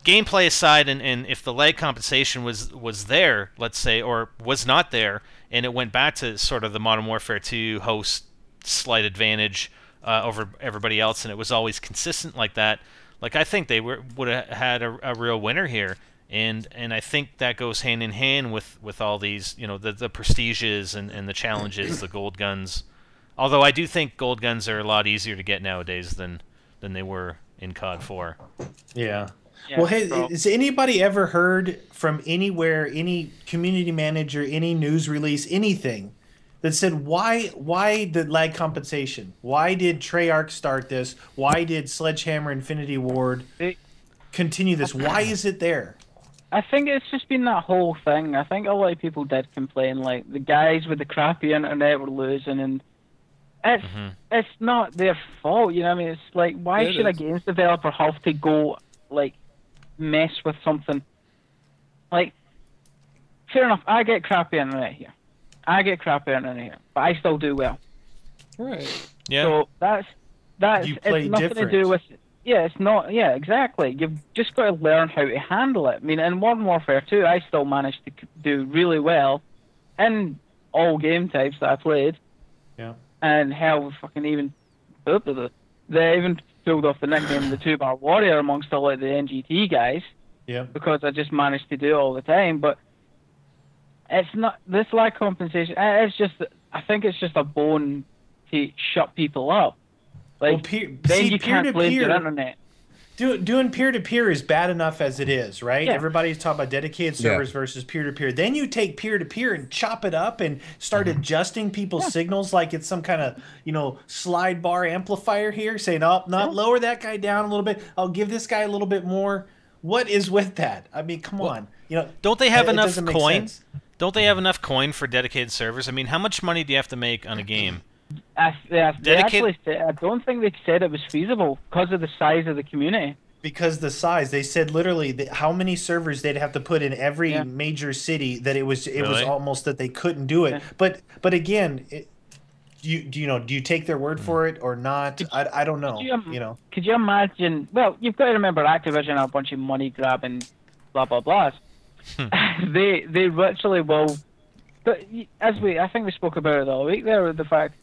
gameplay aside, and if the lag compensation was there, let's say, or was not there, and it went back to sort of the Modern Warfare 2 host slight advantage over everybody else, and it was always consistent like that, like I think they would have had a real winner here. And I think that goes hand in hand with all these, the prestiges and the challenges, the gold guns. Although I do think gold guns are a lot easier to get nowadays than they were in COD 4. Yeah. Well, hey, has anybody ever heard from anywhere, any community manager, any news release, anything that said why the lag compensation? Why did Treyarch start this? Why did Sledgehammer Infinity Ward continue this? Why is it there? I think it's just been that whole thing. I think a lot of people did complain, like the guys with the crappy internet were losing, and it's not their fault, you know what I mean? It's like, why should a games developer have to go, like, mess with something? Like, fair enough, I get crappy internet here. But I still do well. Right. Yeah. So that's you play it's nothing different. to do with... Yeah, it's not... Yeah, exactly. You've just got to learn how to handle it. I mean, in Modern Warfare 2, I still managed to do really well in all game types that I played. Yeah. And hell, fucking even... They even pulled off the nickname the 2-Bar Warrior amongst all of the NGT guys. Yeah. Because I just managed to do it all the time. But it's not... This lag compensation... It's just... I think it's just a bone to shut people up. Like, then you can't blame your internet. Doing peer-to-peer is bad enough as it is, right? Yeah. Everybody's talking about dedicated servers versus peer-to-peer. Then you take peer-to-peer and chop it up and start adjusting people's signals like it's some kind of, slide bar amplifier here, saying, lower that guy down a little bit. I'll give this guy a little bit more. What is with that? I mean, come on. Don't they have enough coin? Don't they have enough coin for dedicated servers? I mean, how much money do you have to make on a game? They actually said, I don't think they said it was feasible because of the size of the community. Because the size, they said literally how many servers they'd have to put in every major city that it was almost that they couldn't do it. Yeah. But again, do you take their word for it or not? I don't know. Could you imagine? Well, you've got to remember Activision are a bunch of money grabbing, blah blah blahs. They literally will. But I think we spoke about it the other week there, the fact.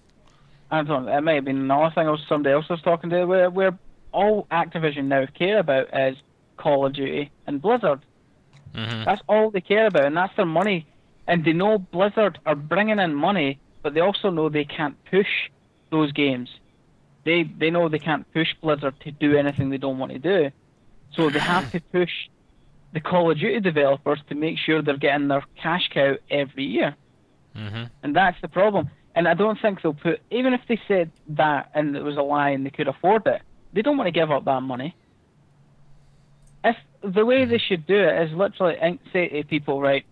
I don't know, it may have been another thing or somebody else was talking to, where all Activision now care about is Call of Duty and Blizzard. Mm-hmm. That's all they care about, and that's their money. And they know Blizzard are bringing in money, but they also know they can't push those games. They know they can't push Blizzard to do anything they don't want to do. So they have to push the Call of Duty developers to make sure they're getting their cash cow every year. And that's the problem. And I don't think they'll put, even if they said that and it was a lie and they could afford it, they don't want to give up that money. If the way they should do it is literally say to people, right,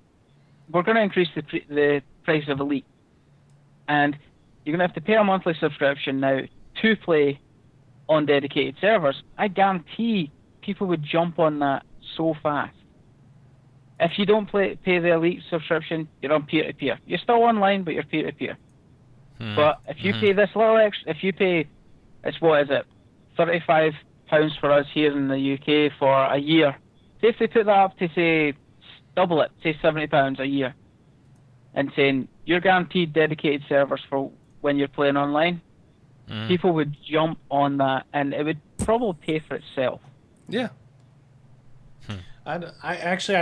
we're going to increase the price of Elite, and you're going to have to pay a monthly subscription now to play on dedicated servers. I guarantee people would jump on that so fast. If you don't pay the Elite subscription, you're on peer-to-peer. You're still online, but you're peer-to-peer. But if you pay this little extra, if you pay, what is it, £35 for us here in the UK for a year. Say if they put that up to, say, double it, say £70 a year, and saying you're guaranteed dedicated servers for when you're playing online, people would jump on that, and it would probably pay for itself. Yeah. I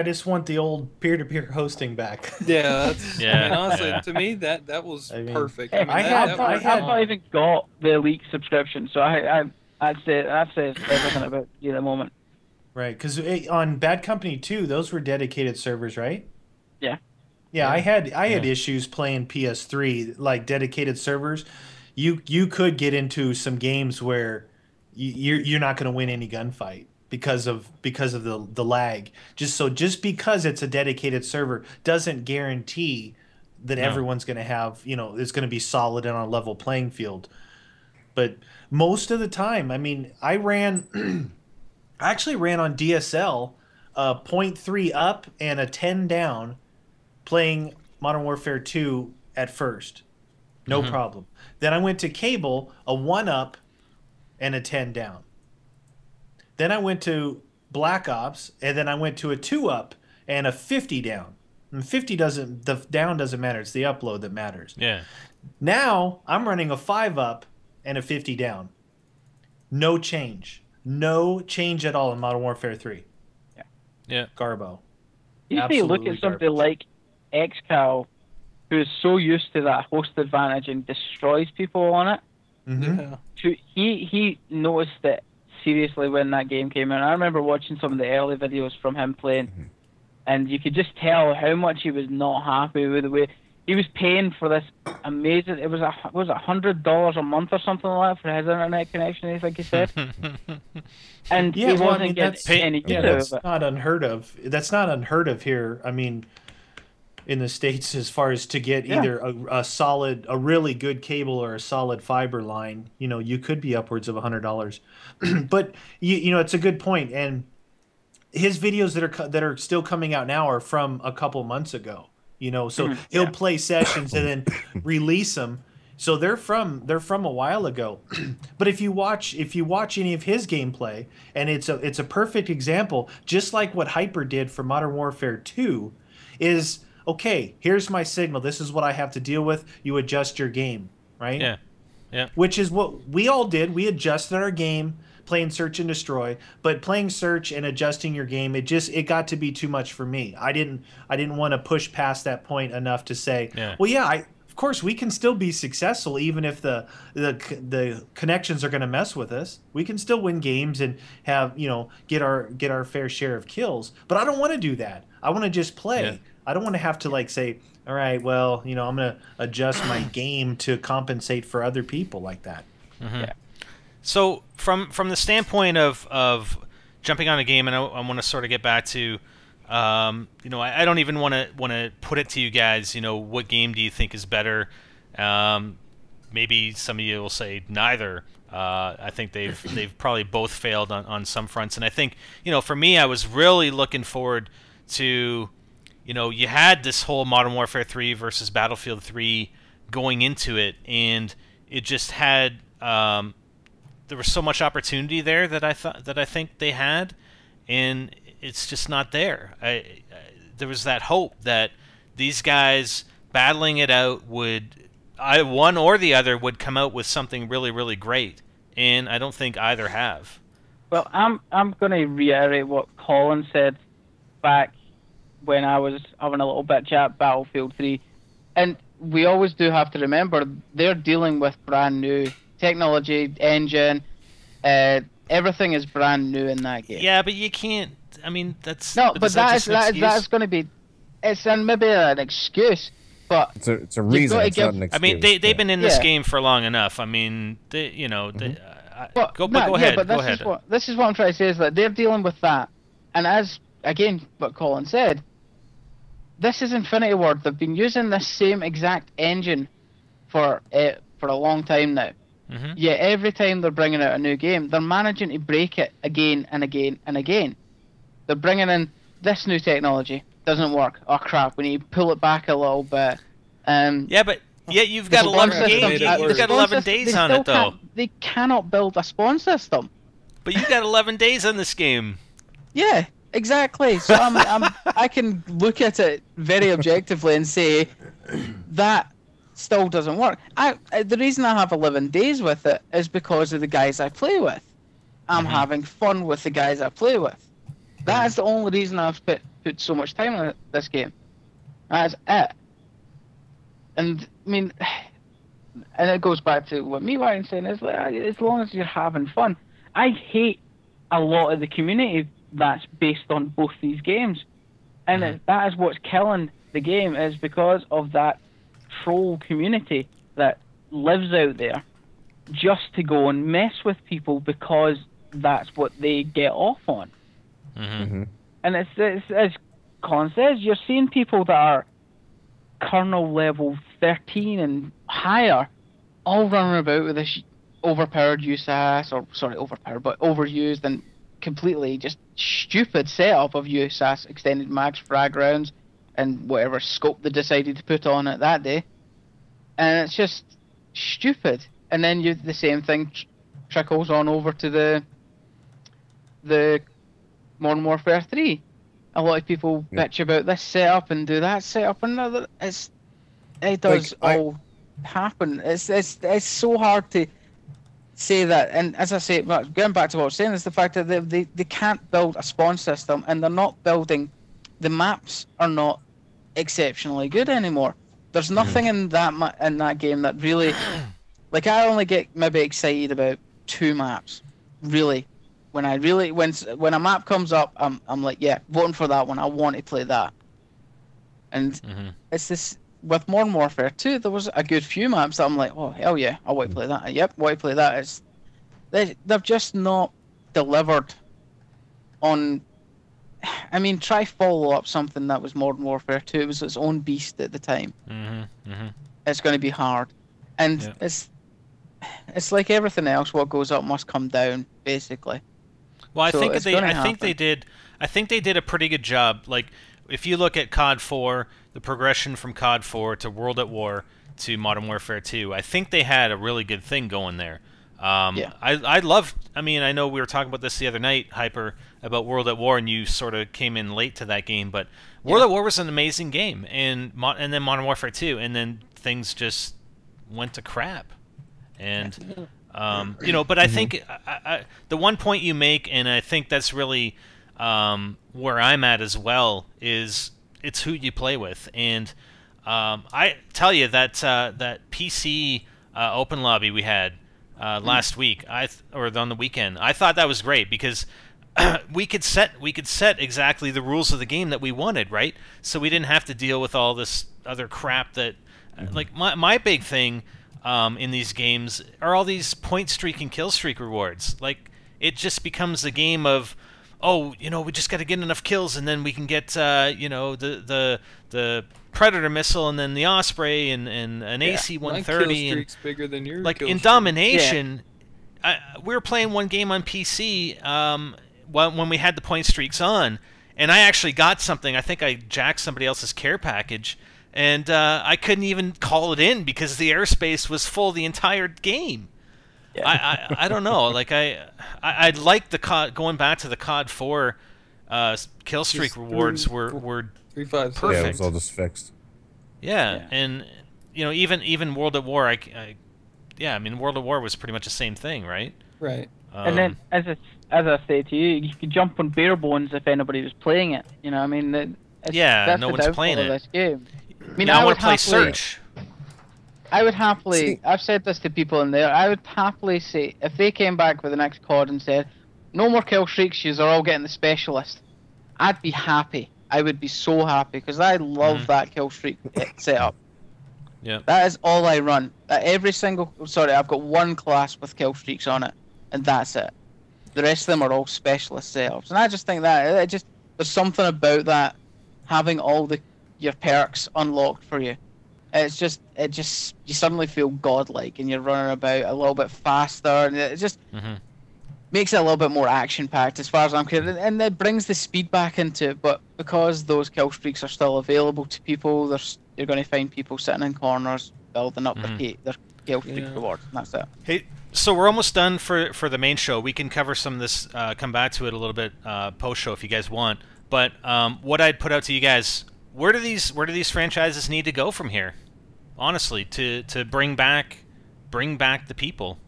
just want the old peer-to-peer hosting back. Yeah, that's, Yeah, I mean, honestly, yeah. to me, that was perfect. Hey, I mean, I've not even got the Elite subscription, so I'd say everything about you at the moment. Right, because on Bad Company 2, those were dedicated servers, right? Yeah. Yeah, I had issues playing PS3, like dedicated servers. You could get into some games where you're not going to win any gunfight because of the lag. Just because it's a dedicated server doesn't guarantee that everyone's going to have, it's going to be solid and on a level playing field. But most of the time, I mean, I actually ran on DSL 0.3 up and a 10 down playing Modern Warfare 2 at first. No problem. Then I went to cable, a 1 up and a 10 down. Then I went to Black Ops, and then I went to a 2 up and a 50 down. And the down doesn't matter, it's the upload that matters. Yeah. Now I'm running a 5 up and a 50 down. No change. No change at all in Modern Warfare 3. Yeah. Garbo. You need to look at somebody like XCal, who is so used to that host advantage and destroys people on it. Yeah. He noticed it seriously when that game came out. I remember watching some of the early videos from him playing, and you could just tell how much he was not happy with the way he was paying for this amazing. It was $100 a month or something like that for his internet connection. I think he said, and he wasn't getting any use out of it. That's not unheard of. That's not unheard of here. I mean, in the States, as far as to get either a really good cable or a solid fiber line, you could be upwards of $100. But it's a good point. And his videos that are still coming out now are from a couple months ago. So he'll play sessions and then release them. So they're from a while ago. But if you watch any of his gameplay, and it's a perfect example, just like what Hyper did for Modern Warfare 2, is okay, here's my signal. This is what I have to deal with. You adjust your game, right? Yeah. Yeah. Which is what we all did. We adjusted our game playing Search and Destroy, but playing Search and adjusting your game, it got to be too much for me. I didn't want to push past that point enough to say, of course we can still be successful even if the connections are going to mess with us. We can still win games and have, get our fair share of kills. But I don't want to do that. I want to just play. Yeah. I don't want to have to say, all right, well, I'm going to adjust my game to compensate for other people like that. Yeah. So from the standpoint of jumping on a game, and I want to sort of get back to, I don't even want to put it to you guys. What game do you think is better? Maybe some of you will say neither. I think they've probably both failed on some fronts, and I think for me, I was really looking forward to. You had this whole Modern Warfare 3 versus Battlefield 3 going into it, and it just had there was so much opportunity there that I think they had, and it's just not there. There was that hope that these guys battling it out one or the other would come out with something really, really great, and I don't think either have. Well, I'm going to reiterate what Colin said back when I was having a little bit chat Battlefield 3, and we always do have to remember they're dealing with brand new technology, engine, everything is brand new in that game. Yeah, but you can't. I mean, that's No, but but is that just an that's excuse? going to be, it's maybe an excuse, but It's a you've reason. got to It's not give. an I excuse. mean, they've been in this Yeah. game for long enough. I mean, But go no, ahead. but Go this ahead. is what I'm trying to say is that they're dealing with that, and as again what Colin said, this is Infinity Ward. They've been using this same exact engine for a long time now. Mhm. Yet every time they're bringing out a new game, they're managing to break it again and again and again. They're bringing in this new technology, doesn't work. Oh crap, we need to pull it back a little bit. Yeah, but you've the got spawn 11 system- games. made it You've worse. got spawn 11 system- days they on still it though. They cannot build a spawn system. But you got 11 days on this game. Yeah, exactly. So I can look at it very objectively and say that still doesn't work. The reason I have 11 days with it is because of the guys I play with. I'm having fun with the guys I play with. That is the only reason I've put so much time on this game. That's it. And I mean, and it goes back to what Meatwire saying is like, as long as you're having fun. I hate a lot of the community that's based on both these games, and that is what's killing the game, is because of that troll community that lives out there just to go and mess with people because that's what they get off on. Mm-hmm. And it's as Colin says, you're seeing people that are kernel level 13 and higher all running about with this overpowered USAS, or sorry, overpowered, but overused and completely just stupid setup of USAS extended max frag rounds and whatever scope they decided to put on it that day. And it's just stupid. And then the same thing trickles on over to the Modern Warfare 3. A lot of people bitch about this setup and do that setup, and it does all happen. It's so hard to say that. And as I say, going back to what I was saying, is the fact that they can't build a spawn system, and they're not building. The maps are not exceptionally good anymore. There's nothing in that game that really, like, I only get maybe excited about 2 maps, really. When a map comes up, I'm like, yeah, voting for that one. I want to play that. And it's this with Modern Warfare 2. There was a good few maps that I'm like, oh hell yeah, I want to play that. Yep, want to play that. They've just not delivered on. I mean, try follow up something that was Modern Warfare 2. It was its own beast at the time. It's going to be hard, and it's like everything else. What goes up must come down, basically. Well, I So think it's gonna they did a pretty good job. Like, if you look at COD 4, the progression from COD 4 to World at War to Modern Warfare 2, I think they had a really good thing going there. I love. I mean, I know we were talking about this the other night, Hyper, about World at War, and you sort of came in late to that game. But World at War was an amazing game, and then Modern Warfare 2, and then things just went to crap. And but I think the one point you make, and I think that's really where I'm at as well, is it's who you play with. And I tell you that that PC open lobby we had last week, or on the weekend, I thought that was great because we could set exactly the rules of the game that we wanted, right? So we didn't have to deal with all this other crap that, like my big thing. In these games are all these point streak and kill streak rewards. Like, it just becomes a game of, we just got to get enough kills, and then we can get the Predator missile, and then the Osprey, and an AC-130. My kill streak's bigger than your like kill in streak. Domination, we were playing one game on PC when we had the point streaks on, and I actually got something. I think I jacked somebody else's care package. And I couldn't even call it in because the airspace was full the entire game. Yeah. I don't know. Like I'd like the COD, going back to the COD 4 kill streak rewards were 3, 5, 6. perfect. Yeah, it was all just fixed. Yeah, and even World at War, I mean, World at War was pretty much the same thing, right? Right. And then, as I say to you, you could jump on bare bones if anybody was playing it. You know, I mean, that's no the one's downfall playing of it. this game. I mean, I want to play Search. I would happily. I've said this to people in there. I would happily say if they came back with the next COD and said, "No more kill streaks. Yous are all getting the specialist." I'd be happy. I would be so happy because I love that kill streak setup. Yeah. That is all I run. I've got one class with kill streaks on it, and that's it. The rest of them are all specialist setups, and I just think that there's something about that, having all your perks unlocked for you. It just you suddenly feel godlike, and you're running about a little bit faster, and it just makes it a little bit more action packed as far as I'm concerned, and it brings the speed back into it. But because those kill streaks are still available to people, you're going to find people sitting in corners building up their kill streak rewards, and that's it. Hey, so we're almost done for the main show. We can cover some of this, come back to it a little bit post show if you guys want. But what I'd put out to you guys, where do these franchises need to go from here? Honestly, to bring back the people.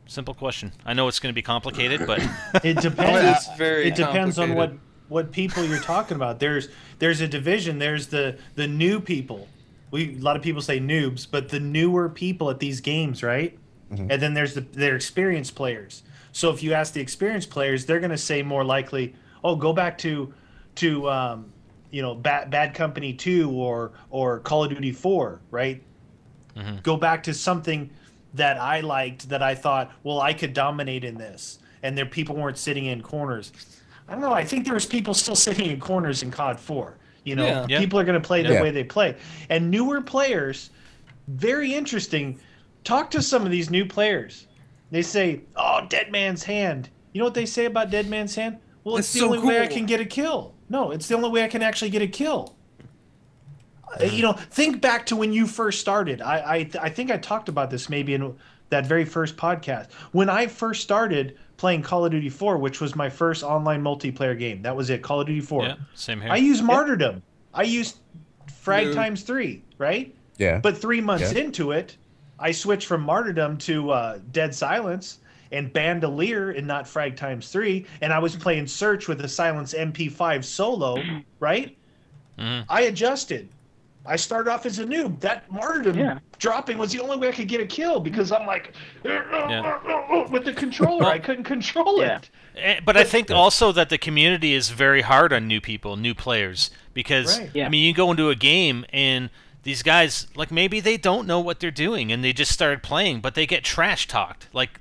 Simple question. I know it's going to be complicated, but it depends. It's very it depends on complicated. what people you're talking about. There's a division. There's the new people. A lot of people say noobs, but the newer people at these games, right? And then there's their experienced players. So if you ask the experienced players, they're going to say more likely, "Oh, go back to Bad Company 2 or Call of Duty 4, right? Go back to something that I liked, that I thought, well, I could dominate in this." And people weren't sitting in corners. I don't know. I think there was people still sitting in corners in COD 4. People are going to play the way they play. And newer players, very interesting. Talk to some of these new players. They say, "Oh, Dead Man's Hand." You know what they say about Dead Man's Hand? Well, it's the only way I can get a kill. No, it's the only way I can actually get a kill. Think back to when you first started. I think I talked about this maybe in that very first podcast. When I first started playing Call of Duty 4, which was my first online multiplayer game. That was it, Call of Duty 4. Yeah, same here. I used Martyrdom. I used Frag times 3, right? Yeah. But 3 months into it, I switched from Martyrdom to Dead Silence and Bandolier and not Frag times 3, and I was playing Search with the Silence MP5 solo, right? I adjusted. I started off as a noob. That Martyrdom dropping was the only way I could get a kill because I'm like, with the controller, I couldn't control it. But I think also that the community is very hard on new people, new players, because I mean, you go into a game and these guys, like, maybe they don't know what they're doing and they just started playing, but they get trash talked. Like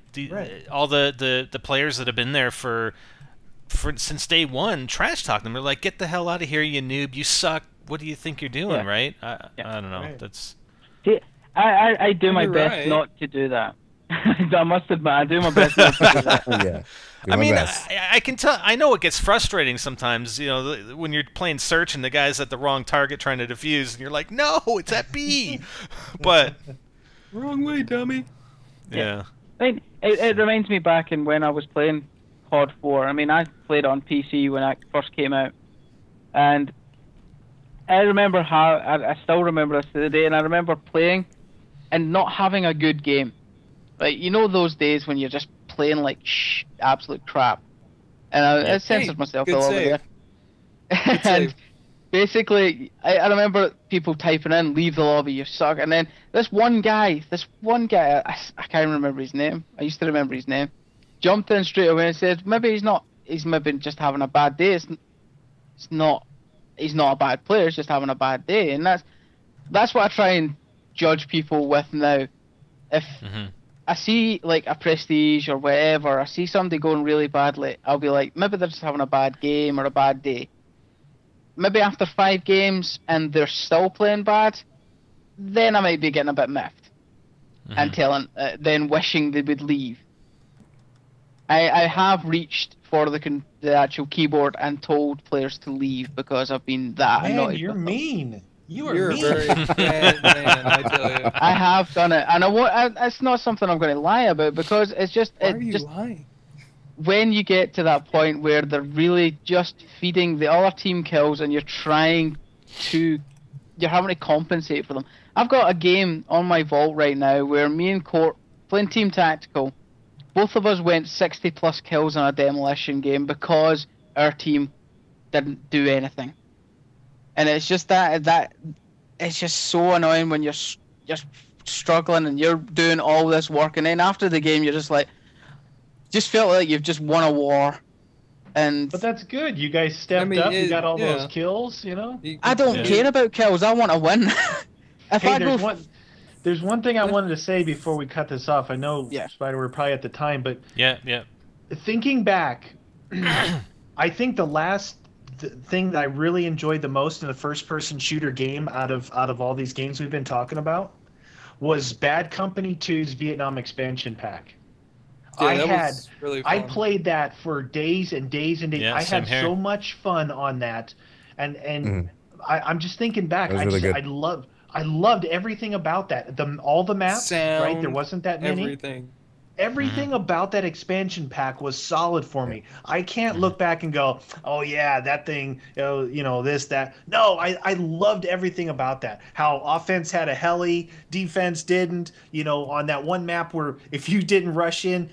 all the players that have been there for since day one trash talk them. They're like, "Get the hell out of here, you noob! You suck. What do you think you're doing?" Right? I don't know. That's. See, I do my best not to do that. I must admit, I do my best not to do that. I mean, I can tell. I know it gets frustrating sometimes. When you're playing Search and the guy's at the wrong target trying to defuse, and you're like, "No, it's at B," but wrong way, dummy. Yeah. I mean, it reminds me back in when I was playing COD 4. I mean, I played on PC when it first came out, and I remember I still remember this to the day, and I remember playing and not having a good game. Like, those days when you're just playing like absolute crap. And I censored myself a little bit there. And basically, I remember people typing in, "Leave the lobby, you suck." And then this one guy, I can't remember his name. I used to remember his name. Jumped in straight away and said, he's maybe just having a bad day. He's not a bad player, he's just having a bad day. And that's what I try and judge people with now. If I see like a Prestige or whatever, I see somebody going really badly, I'll be like, maybe they're just having a bad game or a bad day. Maybe after 5 games and they're still playing bad, then I might be getting a bit miffed and then wishing they would leave. I have reached for the actual keyboard and told players to leave because I've been that annoyed. You're mean. You're mean. A very bad man, I tell you. I have done it, and it's not something I'm going to lie about because it's just. Why are you lying? When you get to that point where they're really just feeding the other team kills and you're having to compensate for them. I've got a game on my vault right now where me and Court playing Team Tactical. Both of us went 60 plus kills in a demolition game because our team didn't do anything. And it's just that it's just so annoying when you're just struggling and you're doing all this work, and then after the game you're just like, just felt like you've just won a war, And But that's good. You guys stepped up. You got all those kills. You know. I don't care about kills. I want to win. If Hey, I go, there's one thing I wanted to say before we cut this off. I know, Spider, we're probably at the time, but thinking back, I think the last thing that I really enjoyed the most in a first-person shooter game out of all these games we've been talking about was Bad Company 2's Vietnam expansion pack. Yeah, I played that for days and days and days. Yeah, I had here. so much fun on that, and I'm just thinking back. I loved everything about that. All the maps, sound, right? There wasn't that many. Everything about that expansion pack was solid for me. I can't look back and go, oh yeah, that thing, this, that. No, I loved everything about that. How offense had a heli, defense didn't. On that one map where if you didn't rush in,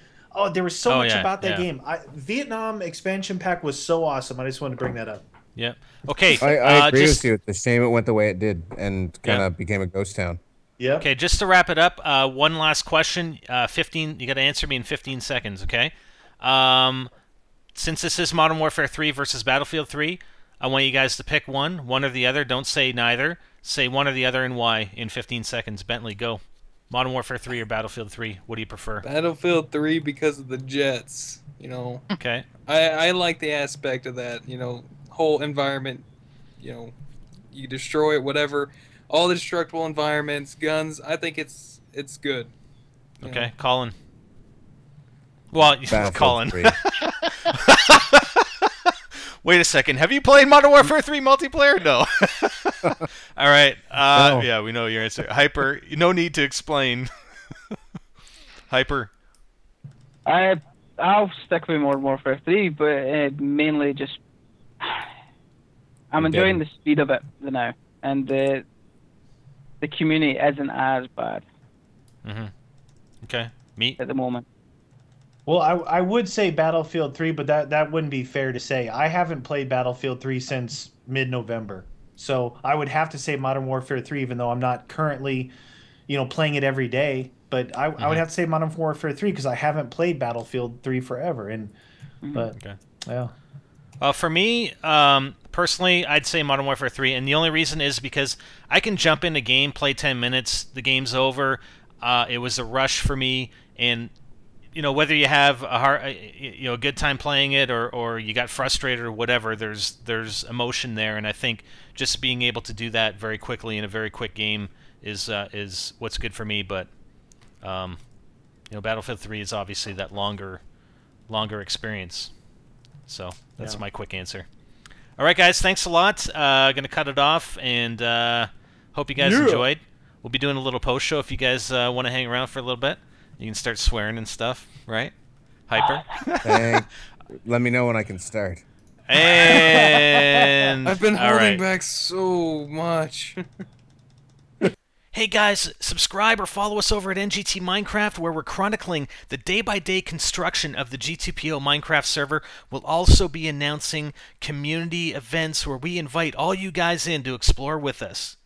there was so much about that game. Vietnam expansion pack was so awesome. I just wanted to bring that up. Yeah. Okay. I agree with you. It's a shame it went the way it did and kind of became a ghost town. Yeah. Okay, just to wrap it up, one last question. 15. You got to answer me in 15 seconds, okay? Since this is Modern Warfare 3 versus Battlefield 3, I want you guys to pick one or the other. Don't say neither. Say one or the other and why in 15 seconds. Bentley, go. Modern Warfare 3 or Battlefield 3? What do you prefer? Battlefield 3 because of the jets. Okay. I like the aspect of that. Whole environment. You destroy it, whatever. All the destructible environments, guns. I think it's good. Okay, Colin. Well, Colin. Wait a second. Have you played Modern Warfare 3 multiplayer? No. All right. No. Yeah, we know your answer. Hyper. No need to explain. Hyper. I'll stick with Modern Warfare 3, but mainly just I'm enjoying the speed of it now, and the community isn't as bad. Okay. Me? At the moment. Well, I would say Battlefield 3, but that wouldn't be fair to say. I haven't played Battlefield 3 since mid-November. So I would have to say Modern Warfare 3, even though I'm not currently, playing it every day. But I would have to say Modern Warfare 3 because I haven't played Battlefield 3 forever. Yeah. For me, personally, I'd say Modern Warfare 3, and the only reason is because I can jump in a game, play 10 minutes, the game's over. It was a rush for me, and whether you have a good time playing it or you got frustrated or whatever, there's emotion there, and I think just being able to do that very quickly in a very quick game is what's good for me. But Battlefield 3 is obviously that longer experience. So that's my quick answer. All right, guys, thanks a lot. Gonna cut it off, and hope you guys enjoyed. We'll be doing a little post show if you guys want to hang around for a little bit. You can start swearing and stuff, right? Hyper. Let me know when I can start. And I've been holding back so much. Hey guys, subscribe or follow us over at NGT Minecraft, where we're chronicling the day-by-day construction of the G2PO Minecraft server. We'll also be announcing community events where we invite all you guys in to explore with us.